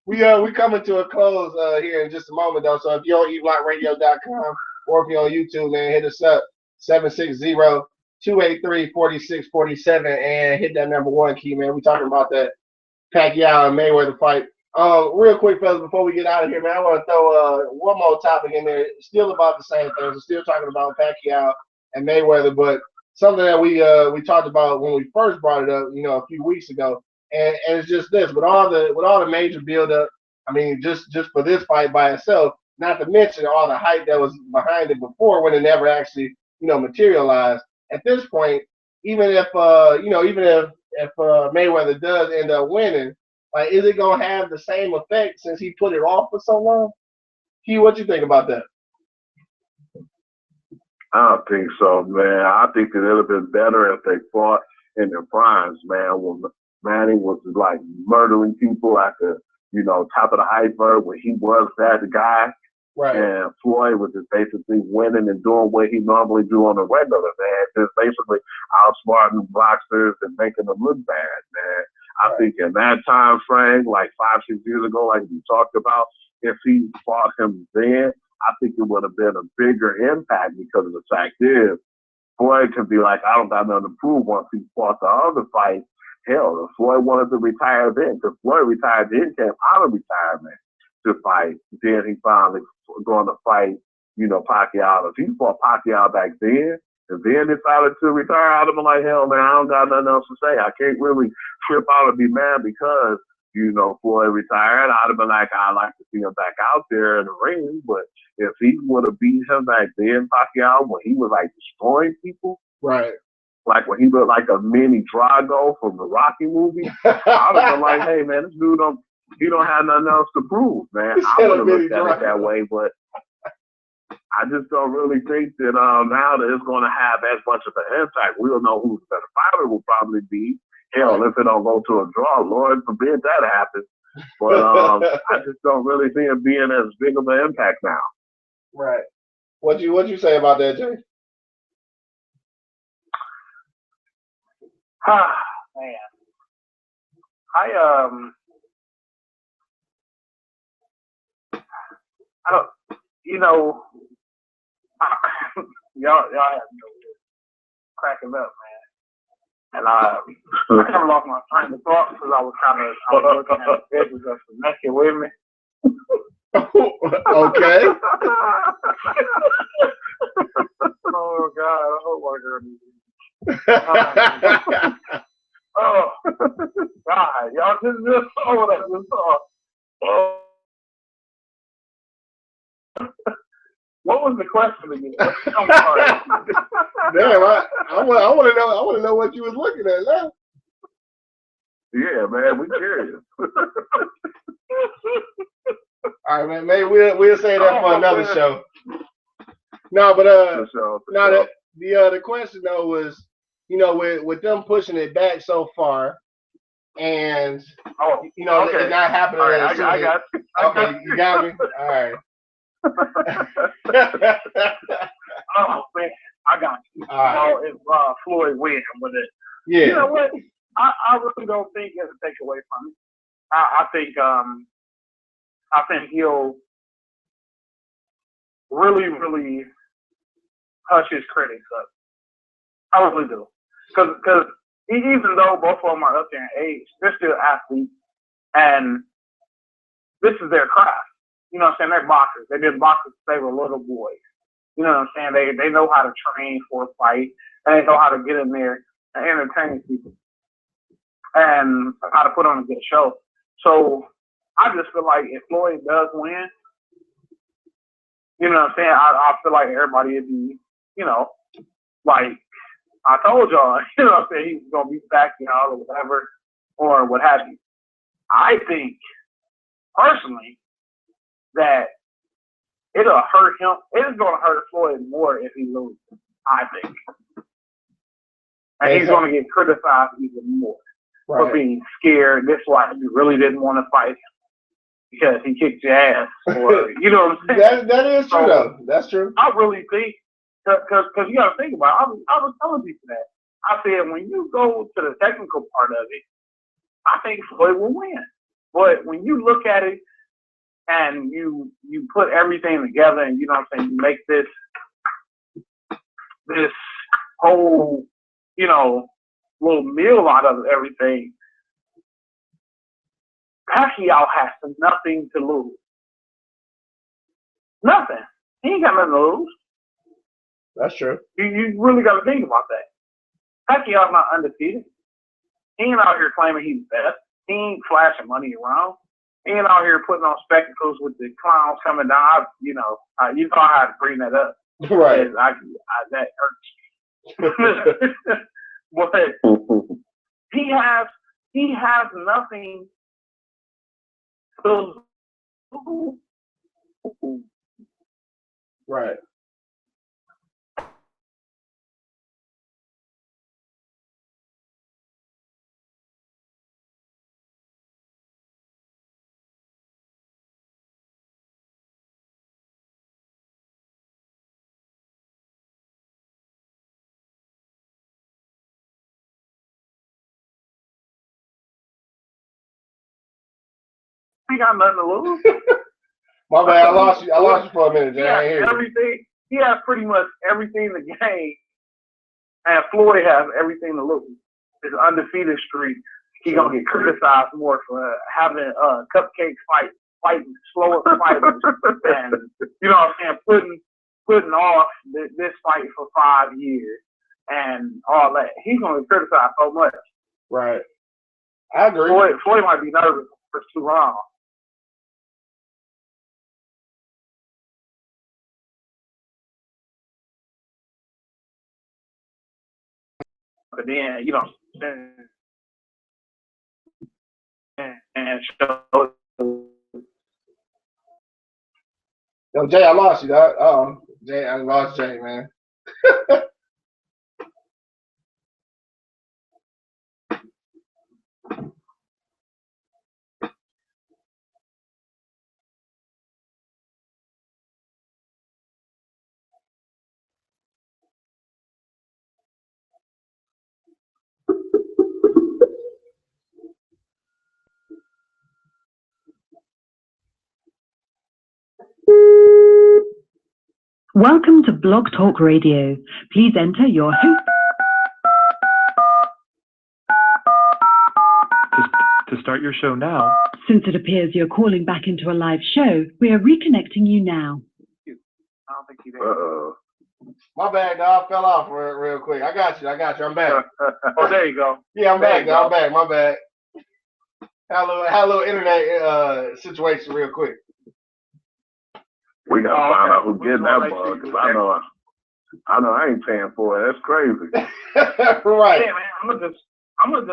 we coming to a close here in just a moment, though. So if you're on eblockradio.com or if you're on YouTube, man, hit us up, 760-283-4647 and hit that number 1 key, man. We talking about that Pacquiao and Mayweather fight Real quick, fellas, before we get out of here, man, I want to throw one more topic in there. Still about the same things. We're still talking about Pacquiao and Mayweather, but something that we talked about when we first brought it up, a few weeks ago, and it's just this with all the major buildup. I mean, just for this fight by itself, not to mention all the hype that was behind it before when it never actually materialized. At this point, even if Mayweather does end up winning. Like, is it gonna have the same effect since he put it off for so long? Hugh, what you think about that? I don't think so, man. I think it would have been better if they fought in their primes, man. When Manny was like murdering people at the, top of the iceberg when he was that guy. Right. And Floyd was just basically winning and doing what he normally do on a regular, man. Just basically outsmarting boxers and making them look bad, man. I think in that time frame, like 5-6 years ago, like we talked about, if he fought him then, I think it would have been a bigger impact because of the fact is, Floyd could be like, I don't got nothing to prove once he fought the other fight. Hell, if Floyd wanted to retire then, because Floyd retired then, came out of retirement to fight. Then he finally going to fight, Pacquiao. If he fought Pacquiao back then, and then decided to retire, I'd have been like, hell, man, I don't got nothing else to say. I can't really trip out and be mad because, Floyd retired. I'd have been like, I'd like to see him back out there in the ring. But if he would have beat him back then, Pacquiao, when he was like destroying people, right? Like when he looked like a mini Drago from the Rocky movie, I'd have been like, hey, man, this dude don't have nothing else to prove, man. I would have looked at it that way, but I just don't really think that now that it's going to have as much of an impact. We'll know who the better fighter will probably be. Hell, if it don't go to a draw, Lord forbid that happens. But I just don't really see it being as big of an impact now. Right. What you say about that, Jay? Man, I don't, y'all have no cracking up, man. And I kind of lost my train of thought because I was looking at the pictures of some naked women. Okay. Oh God, I hope I heard it. Oh God, y'all just saw what I just saw. Oh. What was the question again? I'm sorry. Damn, I want to know what you was looking at now. Yeah, man, we curious. All right, man. Maybe we'll say that for another show. No, but the question though was, with them pushing it back so far, and it's not happening. All right, I got you. Okay, you got me. All right. Oh man, I got you. If Floyd wins with it, yeah. You know what? I really don't think it's a takeaway from it. I think he'll really, really hush his critics up. I really do, because even though both of them are up there in age, they're still athletes, and this is their craft. You know what I'm saying? They're boxers. They've been boxers since they were little boys. You know what I'm saying? They know how to train for a fight, and they know how to get in there and entertain people, and how to put on a good show. So I just feel like if Floyd does win, you know what I'm saying? I feel like everybody would be, like I told y'all, you know what I'm saying? He's going to be back, or whatever, or what have you. I think, personally, that it'll hurt him. It's going to hurt Floyd more if he loses, I think. And he's going to get criticized even more for being scared. That's why he really didn't want to fight him, because he kicked your ass. Or, you know what I'm saying? That is true, though. That's true. I really think, because you got to think about it. I was telling people that. I said, when you go to the technical part of it, I think Floyd will win. But when you look at it, and you put everything together, and you know what I'm saying, you make this whole, little meal out of everything, Pacquiao has nothing to lose. Nothing. He ain't got nothing to lose. That's true. You really got to think about that. Pacquiao's not undefeated. He ain't out here claiming he's best. He ain't flashing money around. He ain't out here putting on spectacles with the clowns coming down. You know how to bring that up. Right. That hurts. But he has nothing to lose. Right. He got nothing to lose. My bad, I lost you for a minute, Jay. I ain't hear you. Everything. He has pretty much everything to gain, and Floyd has everything to lose. His undefeated streak. He's gonna get criticized more for having cupcake fighting slower fighters, and you know what I'm saying, putting off this fight for 5 years and all that. He's gonna get criticized so much. Right. I agree. Floyd might be nervous for too long. But then, you know, and show. Yo, Jay, I lost you, dog. Jay, I lost Jay, man. Welcome to Blog Talk Radio. Please enter your To start your show now. Since it appears you're calling back into a live show, we are reconnecting you now. I don't think he's there. My bad, dog. Fell off real quick. I got you. I'm back. Oh, there you go. Yeah, I'm back, dog. I'm back. My bad. Had a little internet situation real quick. We gotta find out who's getting that bug, because I know I ain't paying for it. That's crazy. Right. Yeah, man. I'm gonna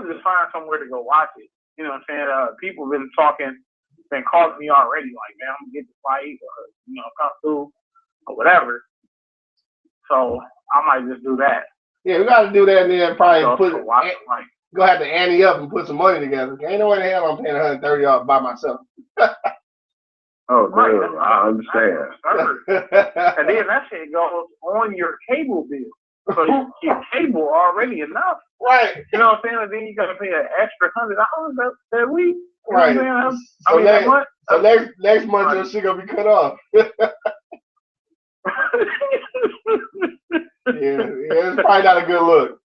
just find somewhere to go watch it. You know what I'm saying? People been calling me already, like, man, I'm gonna get the fight, or come through, or whatever. So I might just do that. Yeah, we gotta do that, and then probably go have to ante up and put some money together. Ain't no way in hell I'm paying $130 by myself. Oh, right, dude, I understand. And then that shit goes on your cable bill. So your cable already enough. Right. You know what I'm saying? And then you got to pay an extra $100 that week. You right. Know what so that month. So next month your shit gonna be cut off. Yeah, it's probably not a good look.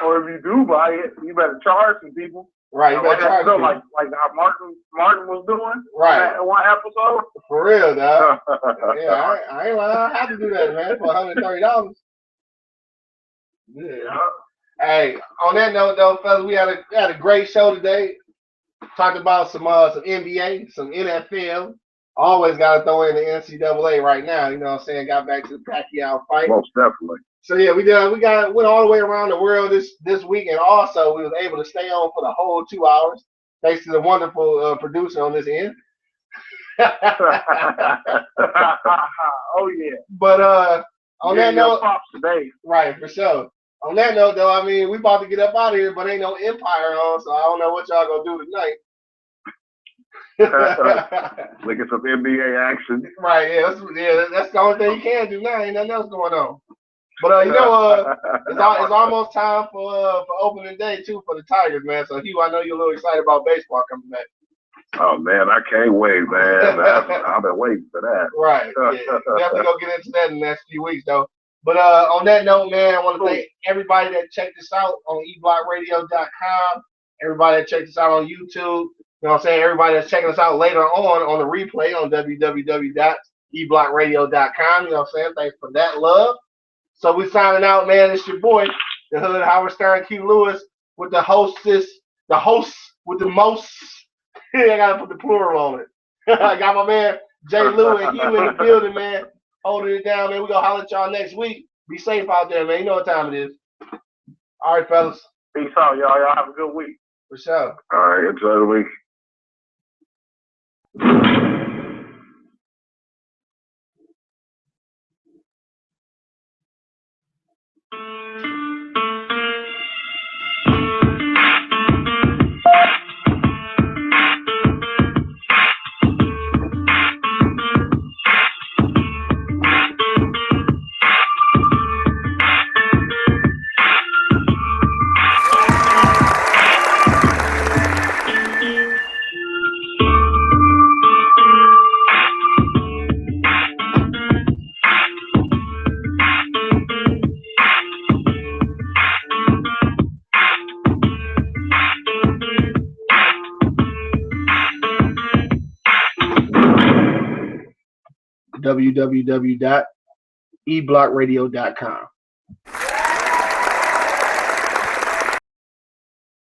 Or if you do buy it, you better charge some people. Right, you better charge people. Like how Martin was doing. Right. In one episode. For real, dog. Yeah, I ain't lying. I have to do that, man, for $130. Yeah. Hey, on that note, though, fellas, we had a great show today. Talked about some NBA, some NFL. Always got to throw in the NCAA right now. You know what I'm saying? Got back to the Pacquiao fight. Most definitely. So yeah, went all the way around the world this week, and also we was able to stay on for the whole 2 hours thanks to the wonderful producer on this end. Oh yeah. But on that note, props today. Right, for sure. On that note, though, I mean, we about to get up out of here, but ain't no Empire on, so I don't know what y'all gonna do tonight. Look at some NBA action. Right, that's the only thing you can do now. Ain't nothing else going on. But it's almost time for opening day too for the Tigers, man. So Hugh, I know you're a little excited about baseball coming back. Oh man, I can't wait, man. I've been waiting for that. Right. Yeah. Definitely gonna get into that in the next few weeks, though. But on that note, man, I want to thank everybody that checked us out on eblockradio.com, everybody that checked us out on YouTube, you know what I'm saying, everybody that's checking us out later on the replay on www.eblockradio.com, you know what I'm saying, thanks for that love. So we signing out, man. It's your boy, the Hood Howard Stern Q Lewis, with the host with the most. I gotta put the plural on it. I got my man Jay Lew and Hugh in the building, man. Holding it down, man. We gonna holler at y'all next week. Be safe out there, man. You know what time it is. All right, fellas. Peace out, y'all. Y'all have a good week. For sure. All right, enjoy the week. www.eblockradio.com.